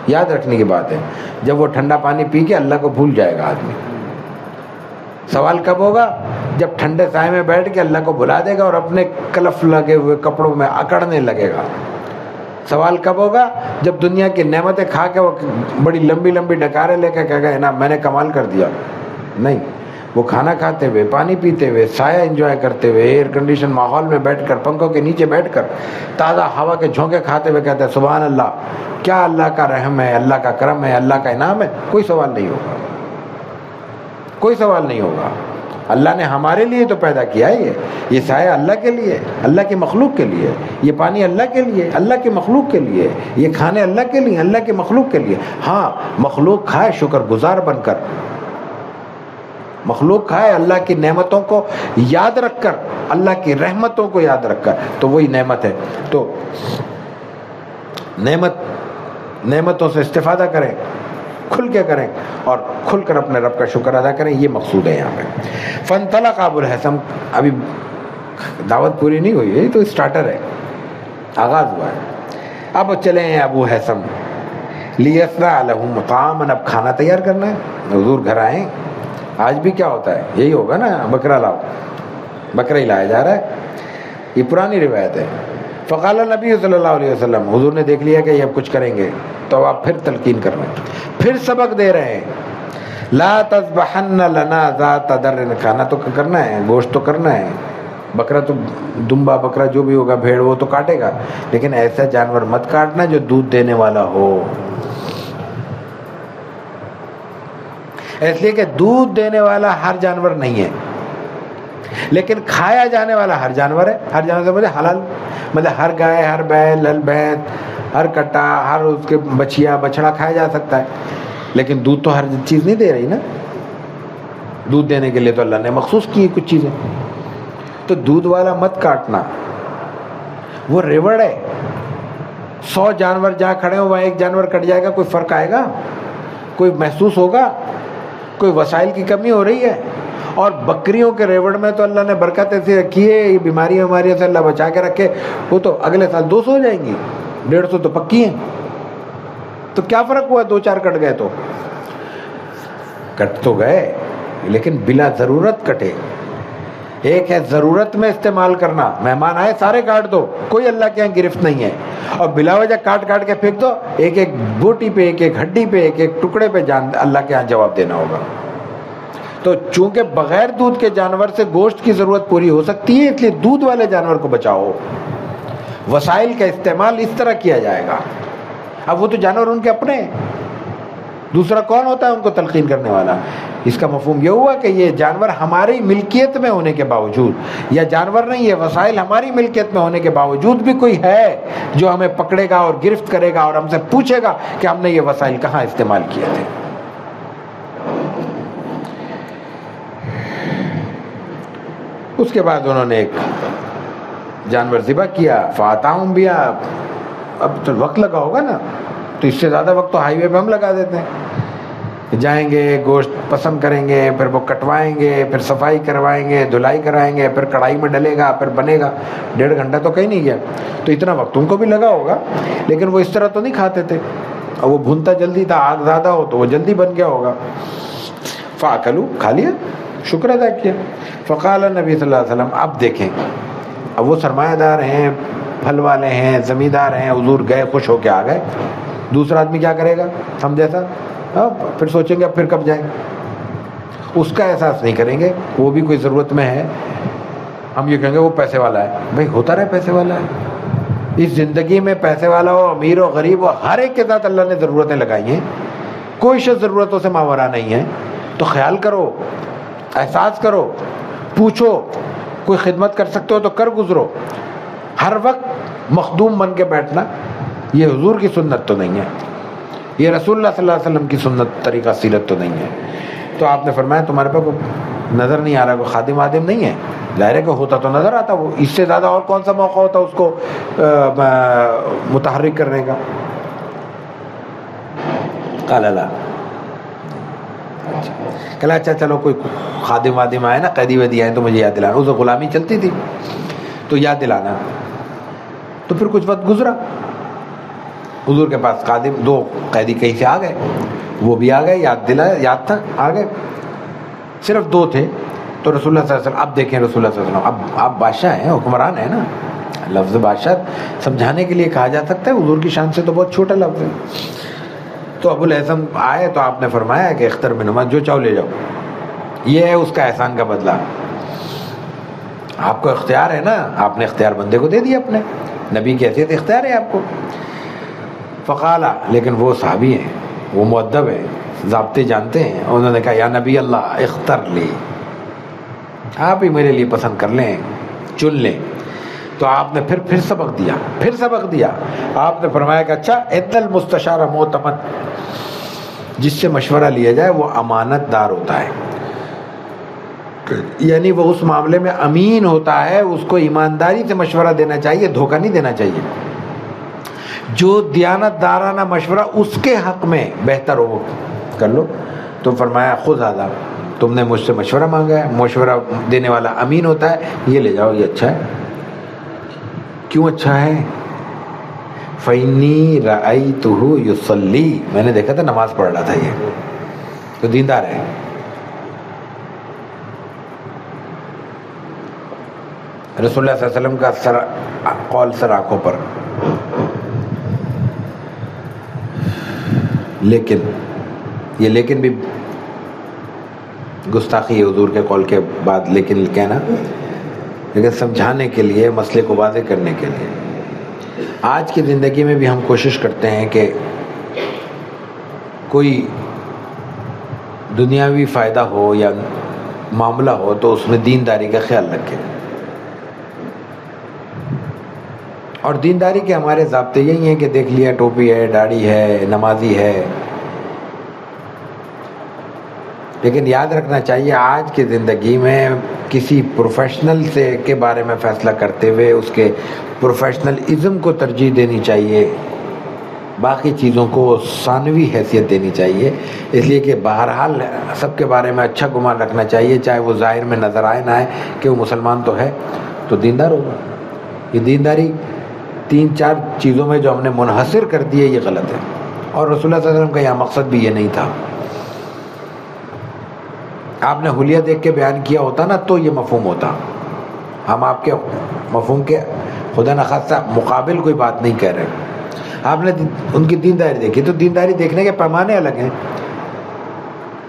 یاد رکھنے کی بات ہے، جب وہ ٹھنڈا پانی پی کے اللہ کو بھول جائے گا آدمی۔ سوال کب ہوگا؟ جب ٹھنڈے سائے میں بیٹھ کے اللہ کو بھلا دے گا اور اپنے کلف لگے ہوئے کپڑوں میں اکڑنے لگے گا۔ سوال کب ہوگا؟ جب دنیا کی نعمتیں کھا کے وہ بڑی لمبی لمبی ڈکاریں لے کے کہے گا نا میں نے کمال کر دیا۔ نہیں، وہ کھانا کھاتے ہوئے، پانی پیتے ہوئے، سایہ انجوائے کرتے ہوئے، ایئر کنڈیشن ماحول میں بیٹھ کر، پنکھوں کے نیچے بیٹھ کر، تازہ ہوا کے جھونکے کھاتے ہوئے کہتے ہیں سبحان اللہ، کیا اللہ کا رحم ہے، اللہ کا کرم ہے، اللہ کا انعام ہے۔ کوئی سوال نہیں ہوگا، کوئی سوال نہیں ہوگا۔ اللہ نے ہمارے لیے تو پیدا کیا ہے، یہ سایہ اللہ کے لیے، اللہ کی مخلوق کے لیے، یہ پانی اللہ کے لیے، اللہ کی مخلوق کے لیے، یہ کھانے اللہ کے لیے، اللہ کی مخلوق کے لیے۔ ہاں، مخلوق کھائے شکر گزار بن کر، مخلوق کھائے اللہ کی نعمتوں کو یاد رکھ کر، اللہ کی رحمتوں کو یاد رکھ کر، تو وہی نعمت ہے۔ تو نعمتوں سے استفادہ کریں، کھل کے کریں اور کھل کر اپنے رب کا شکر ادا کریں، یہ مقصود ہے یہاں پہ. فانطلق ابو الہیثم، ابھی دعوت پوری نہیں ہوئی ہے، یہ تو اسٹارٹر ہے، آغاز ہوا ہے. اب چلے ہیں ابو ہیثم، لیصنع لہم طعاما، اب کھانا تیار کرنا ہے. حضور گھر آئیں، آج بھی کیا ہوتا ہے یہی ہوگا نا، بکرا لاؤ، بکرا ہی لایا جا رہا ہے، یہ پرانی روایت ہے. فقال نبی صلی اللہ علیہ وسلم، حضور نے دیکھ لیا کہ یہ اب کچھ کریں گے تو آپ پھر تلقین کر رہے ہیں، پھر سبق دے رہے ہیں. لا تذبحن لنا ذات در، کھانا تو کرنا ہے، گوشت تو کرنا ہے، بکرا تو دمبا بکرا جو بھی ہوگا، بھیڑ وہ تو کاٹے گا، لیکن ایسا جانور مت کاٹنا جو دودھ دینے والا ہو. اس لیے کہ دودھ دینے والا ہر جانور نہیں ہے، لیکن کھایا جانے والا ہر جانور ہے. ہر جانور سے مطلب حلال، مطلب ہر گائے، ہر بیل، ہر بھینس، ہر کٹا، ہر اس کے بچیا بچڑا کھایا جا سکتا ہے، لیکن دودھ تو ہر چیز نہیں دے رہی نا. دودھ دینے کے لیے تو اللہ نے مخصوص کی کچھ چیزیں، تو دودھ والا مت کاٹنا. وہ ریوڑ ہے، 100 جانور جہاں کھڑے ہو وہاں ایک جانور کٹ جائے گا، کوئی فرق آئے گا؟ کوئی محسوس ہوگا؟ کوئی وسائل کی کمی ہو رہی ہے؟ اور بکریوں کے ریوڑ میں تو اللہ نے برکت ایسی رکھی ہے، یہ بیماریاں سے اللہ بچا کے رکھے، وہ تو اگلے سال 200 ہو جائیں گی، 150 تو پکی ہیں. تو کیا فرق ہوا 2-4 کٹ گئے؟ تو کٹ تو گئے لیکن بلا ضرورت کٹے. ایک ہے ضرورت میں استعمال کرنا، مہمان آئے سارے کاٹ دو، کوئی اللہ کے یہاں گرفت نہیں ہے، اور بلا وجہ کاٹ کے پھینک دو، ایک ایک بوٹی پہ، ایک ایک ہڈی پہ، ایک ایک ٹکڑے پہ اللہ کے یہاں جواب دینا ہوگا. تو چونکہ بغیر دودھ کے جانور سے گوشت کی ضرورت پوری ہو سکتی ہے، اس لیے دودھ والے جانور کو بچاؤ. وسائل کا استعمال اس طرح کیا جائے گا. اب وہ تو جانور ان کے اپنے ہیں، دوسرا کون ہوتا ہے ان کو تلقین کرنے والا؟ اس کا مفہوم یہ ہوا کہ یہ جانور ہماری ملکیت میں ہونے کے باوجود، یا جانور نہیں، یہ وسائل ہماری ملکیت میں ہونے کے باوجود بھی کوئی ہے جو ہمیں پکڑے گا اور گرفت کرے گا اور ہم سے پوچھے گا کہ ہم نے یہ وسائل کہاں استعمال کیے تھے. اس کے بعد انہوں نے ایک جانور ذبح کیا، فاتاہم بیا. اب تو وقت لگا ہوگا نا، تو اس سے زیادہ وقت تو ہائی وے پہ ہم لگا دیتے ہیں. جائیں گے، گوشت پسند کریں گے، پھر وہ کٹوائیں گے، پھر صفائی کروائیں گے، دھلائی کرائیں گے، پھر کڑھائی میں ڈلے گا، پھر بنے گا. 1.5 گھنٹہ تو کہیں نہیں گیا، تو اتنا وقت ان کو بھی لگا ہوگا. لیکن وہ اس طرح تو نہیں کھاتے تھے، اور وہ بھونتا جلدی تھا، آگ زیادہ ہو تو وہ جلدی بن گیا ہوگا. فاکلوا، کھا لیا، شکر ادا کیا. فقال نبی صلی اللہ علیہ وسلم، اب دیکھیں، اب وہ سرمایہ دار ہیں، پھل والے ہیں، زمیندار ہیں، حضور گئے، خوش ہو کے آ گئے. دوسرا آدمی کیا کرے گا ہم جیسا؟ پھر سوچیں گے اب پھر کب جائیں. اس کا احساس نہیں کریں گے، وہ بھی کوئی ضرورت میں ہے. ہم یہ کہیں گے وہ پیسے والا ہے. بھائی ہوتا رہے پیسے والا ہے، اس زندگی میں پیسے والا ہو، امیر ہو، غریب ہو، ہر ایک کے ساتھ اللہ نے ضرورتیں لگائی ہیں، کوئی شخص ضرورتوں سے ماورا نہیں ہے. تو خیال کرو، احساس کرو، پوچھو، کوئی خدمت کر سکتے ہو تو کر گزرو. ہر وقت مخدوم بن کے بیٹھنا یہ حضور کی سنت تو نہیں ہے، یہ رسول اللہ صلی اللہ علیہ وسلم کی سنت، طریقہ سیرت تو نہیں ہے. تو آپ نے فرمایا تمہارے پاس کوئی نظر نہیں آ رہا، کوئی خادم آدم نہیں ہے؟ ظاہر ہے کہ ہوتا تو نظر آتا، وہ اس سے زیادہ اور کون سا موقع ہوتا اس کو متحرک کرنے کا. قال لا، کہا اچھا چلو کوئی خادم وادم آئے نا، قیدی ویدی آئے تو مجھے یاد دلانا. اسے غلامی چلتی تھی تو یاد دلانا. تو پھر کچھ وقت گزرا، حضور کے پاس خادم 2 قیدی کہیں سے آ گئے، وہ بھی آ گئے، یاد تھا، آ گئے. صرف 2 تھے. تو رسول اللہ صلی اللہ علیہ وسلم، اب دیکھیں رسول اللہ صلی اللہ علیہ وسلم، اب آپ بادشاہ ہیں، حکمران ہیں نا. لفظ بادشاہ سمجھانے کے لیے کہا جا سکتا ہے، حضور کی شان سے تو بہت چھوٹا لفظ ہے. تو ابو الہیثم آئے تو آپ نے فرمایا کہ اختر منہما، جو چاہو لے جاؤ. یہ ہے اس کا احسان کا بدلہ. آپ کو اختیار ہے نا، آپ نے اختیار بندے کو دے دیا، اپنے نبی کی حیثیت اختیار ہے آپ کو. فقالا، لیکن وہ صحابی ہیں، وہ مؤدب ہیں، ضابطے جانتے ہیں. انہوں نے کہا یا نبی اللہ اختر لی، آپ ہی میرے لیے پسند کر لیں، چن لیں. تو آپ نے پھر سبق دیا. آپ نے فرمایا کہ اچھا، ان المستشار معتمد، جس سے مشورہ لیا جائے وہ امانت دار ہوتا ہے، یعنی وہ اس معاملے میں امین ہوتا ہے، اس کو ایمانداری سے مشورہ دینا چاہیے، دھوکہ نہیں دینا چاہیے. جو دیانت دارانہ مشورہ اس کے حق میں بہتر ہو کر لو. تو فرمایا خذ ھذا، تم نے مجھ سے مشورہ مانگا ہے، مشورہ دینے والا امین ہوتا ہے، یہ لے جاؤ، یہ اچھا ہے. کیوں اچھا ہے؟ فَإِنِّي رَأَيْتُهُ يُصَلِّي، میں نے دیکھا تھا نماز پڑھ رہا تھا، یہ تو دیندار ہے. رسول اللہ صلی اللہ علیہ وسلم کا قول سر آنکھوں پر. لیکن یہ لیکن بھی گستاخی ہے حضور کے قول کے بعد لیکن کہنا، لیکن سمجھانے کے لیے، مسئلے کو واضح کرنے کے لیے. آج کی زندگی میں بھی ہم کوشش کرتے ہیں کہ کوئی دنیاوی فائدہ ہو یا معاملہ ہو تو اس میں دینداری کا خیال رکھیں. اور دینداری کے ہمارے ضابطے یہی ہیں کہ دیکھ لیا ٹوپی ہے، داڑھی ہے، نمازی ہے. لیکن یاد رکھنا چاہیے آج کی زندگی میں کسی پروفیشنل کے بارے میں فیصلہ کرتے ہوئے اس کے پروفیشنلزم کو ترجیح دینی چاہیے، باقی چیزوں کو ثانوی حیثیت دینی چاہیے. اس لیے کہ بہرحال سب کے بارے میں اچھا گمان رکھنا چاہیے، چاہے وہ ظاہر میں نظر آئے نہ آئے کہ وہ مسلمان تو ہے تو دیندار ہوگا. یہ دینداری 3-4 چیزوں میں جو ہم نے منحصر کر دی ہے یہ غلط ہے. اور رسول اللہ صلی اللہ علیہ وسلم کا یہاں مقصد بھی یہ نہیں تھا. آپ نے حلیہ دیکھ کے بیان کیا ہوتا نا تو یہ مفہوم ہوتا. ہم آپ کے مفہوم کے خدا نخواستہ مقابل کوئی بات نہیں کہہ رہے. آپ نے ان کی دینداری دیکھی تو دینداری دیکھنے کے پیمانے الگ ہیں.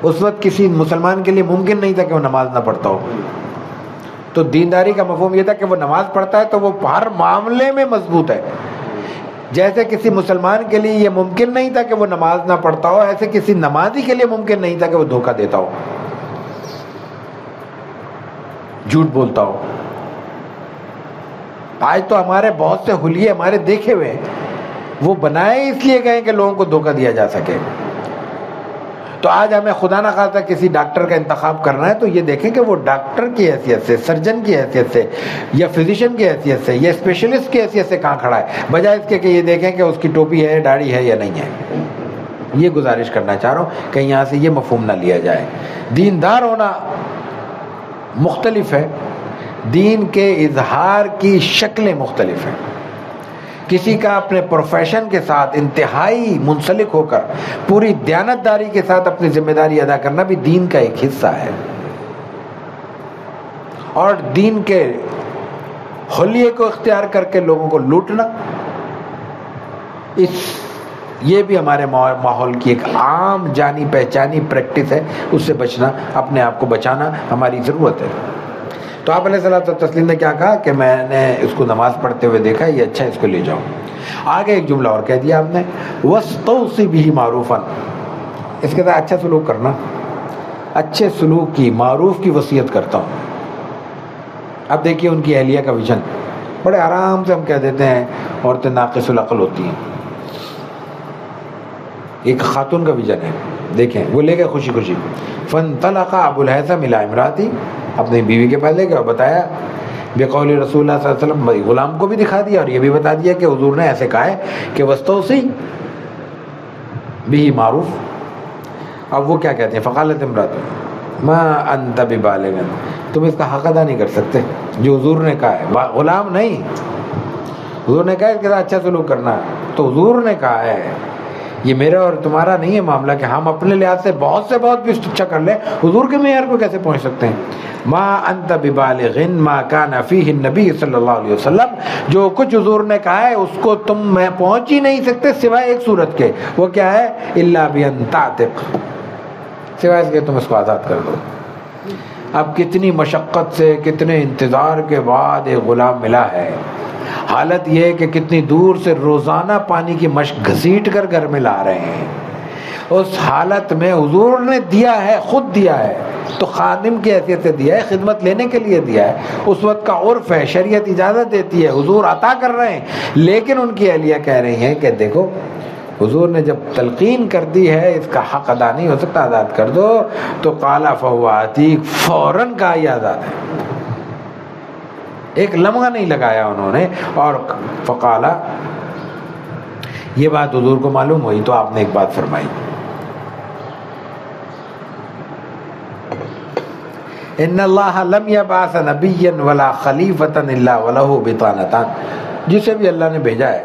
اس وقت کسی مسلمان کے لیے ممکن نہیں تھا کہ وہ نماز نہ پڑھتا ہو. تو دینداری کا مفہوم یہ تھا کہ وہ نماز پڑھتا ہے تو وہ ہر معاملے میں مضبوط ہے. جیسے کسی مسلمان کے لیے یہ ممکن نہیں تھا کہ وہ نماز نہ پڑھتا ہو، ایسے کسی نمازی کے لیے ممکن نہیں تھا کہ وہ دھوکہ دیتا ہو، جھوٹ بولتا ہو. آج تو ہمارے بہت سے حلیے ہمارے دیکھے ہوئے وہ بنائے اس لیے گئے کہ لوگوں کو دھوکہ دیا جا سکے. تو آج ہمیں خدا نہ خواستہ کسی ڈاکٹر کا انتخاب کرنا ہے تو یہ دیکھیں کہ وہ ڈاکٹر کی حیثیت سے، سرجن کی حیثیت سے، یا فزیشین کی حیثیت سے، یا اسپیشلسٹ کی حیثیت سے کہاں کھڑا ہے، بجائے اس کے کہ یہ دیکھیں کہ اس کی ٹوپی ہے، داڑھی ہے یا نہیں ہے. یہ گزارش کرنا چاہ رہا ہوں کہیں یہاں سے یہ مفہوم نہ لیا جائے. دیندار ہونا مختلف ہے، دین کے اظہار کی شکلیں مختلف ہیں. کسی کا اپنے پروفیشن کے ساتھ انتہائی منسلک ہو کر پوری دیانتداری کے ساتھ اپنی ذمہ داری ادا کرنا بھی دین کا ایک حصہ ہے. اور دین کے حلیے کو اختیار کر کے لوگوں کو لوٹنا، یہ بھی ہمارے ماحول کی ایک عام جانی پہچانی پریکٹس ہے. اس سے بچنا، اپنے آپ کو بچانا ہماری ضرورت ہے. تو آپ علیہ الصلوۃ والتسلیم نے کیا کہا کہ میں نے اس کو نماز پڑھتے ہوئے دیکھا، یہ اچھا ہے، اس کو لے جاؤ. آگے ایک جملہ اور کہہ دیا آپ نے، وَاسْتَوْصِ بِهِ مَعْرُوفًا، اس کے ساتھ اچھا سلوک کرنا، اچھے سلوک کی، معروف کی وصیت کرتا ہوں. اب دیکھیے ان کی اہلیہ کا ویژن، بڑے آرام سے ہم کہہ دیتے ہیں عورتیں ناقص العقل ہوتی ہیں. ایک خاتون کا ویژن ہے، دیکھیں وہ لے گئے خوشی خوشی. فَانْطَلَقَ أَبُو الْهَيْثَمِ إِلَىٰ امْرَأَتِهِ، اپنی بیوی کے پاس لے گئے اور بتایا بقول رسول اللہ صلی اللہ علیہ وسلم، غلام کو بھی دکھا دیا اور یہ بھی بتا دیا کہ حضور نے ایسے کہا ہے کہ وَاسْتَوْصِ بِهِ معروف. اب وہ کیا کہتے ہیں، فقالت امرأة مَا أَنْتَ بِبَالِغٍ، تم اس کا حق ادا نہیں کر سکتے جو حضور نے کہا ہے. غلام نہیں، حضور نے کہا ہے اس کے ساتھ اچھا سلوک کرنا ہے، تو حضور نے کہا ہے. یہ میرا اور تمہارا نہیں ہے معاملہ کہ ہم اپنے لحاظ سے بہت بھی اچھا کر لیں، حضور کے معیار کو کیسے پہنچ سکتے ہیں. ما انت ببالغ ما کان فیہ النبی صلی اللہ علیہ وسلم، جو کچھ حضور نے کہا ہے اس کو تم میں پہنچ ہی نہیں سکتے سوائے ایک صورت کے. وہ کیا ہے؟ الا بان تعتق، سوائے اس کے تم اس کو آزاد کر دو. اب کتنی مشقت سے، کتنے انتظار کے بعد ایک غلام ملا ہے. حالت یہ ہے کہ کتنی دور سے روزانہ پانی کی مشق گھسیٹ کر گھر میں لا رہے ہیں. اس حالت میں حضور نے دیا ہے، خود دیا ہے تو خادم کی حیثیت سے دیا ہے، خدمت لینے کے لیے دیا ہے. اس وقت کا عرف ہے، شریعت اجازت دیتی ہے، حضور عطا کر رہے ہیں. لیکن ان کی اہلیہ کہہ رہی ہیں کہ دیکھو حضور نے جب تلقین کر دی ہے اس کا حق ادا نہیں ہو سکتا، آزاد کر دو. تو قال فهو عتیق، فوراً کہا یہ آزاد ہے، ایک لمحہ نہیں لگایا انہوں نے. اور فقالا، یہ بات حضور کو معلوم ہوئی تو آپ نے ایک بات فرمائی ان اللہ لم یبعث نبیا ولا خلیفۃ الا وله بطانتان، جسے بھی اللہ نے بھیجا ہے،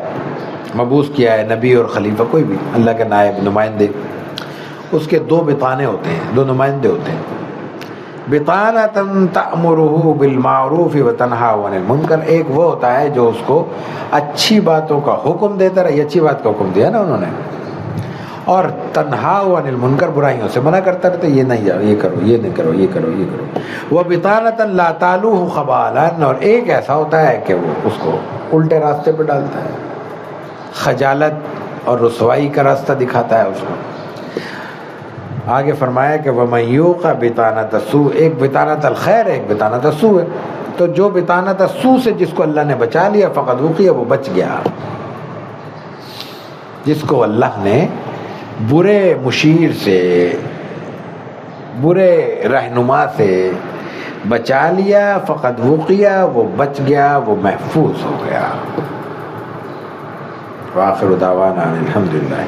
مبعوث کیا ہے، نبی اور خلیفہ کوئی بھی اللہ کے نائب نمائندے، اس کے دو بطانے ہوتے ہیں، دو نمائندے ہوتے ہیں. بطانۃ تأمرہ بالمعروف وتنہا عن المنکر، ایک وہ ہوتا ہے جو اس کو اچھی باتوں کا حکم دیتا رہے، یہ اچھی بات کا حکم دیا نا انہوں نے، اور تنہا عن المنکر، برائیوں سے منع کرتا رہتا، یہ نہیں جاؤ، یہ کرو، یہ نہیں کرو، یہ کرو، یہ کرو. وبطانۃ لا تعلوہ خبالا، اور ایک ایسا ہوتا ہے کہ وہ اس کو الٹے راستے پہ ڈالتا ہے، خجالت اور رسوائی کا راستہ دکھاتا ہے اس کو. آگے فرمایا کہ وَمَن یُوقَ بِطَانَةَ السُّوءِ، ایک بطانۃ الخیر ہے، ایک بطانۃ السوء ہے. تو جو بطانۃ السوء سے جس کو اللہ نے بچا لیا، فقد وقی، وہ بچ گیا. جس کو اللہ نے برے مشیر سے، برے رہنما سے بچا لیا، فقد وقیہ، وہ بچ گیا، وہ محفوظ ہو گیا. وآخر دعوانا الحمدللہ.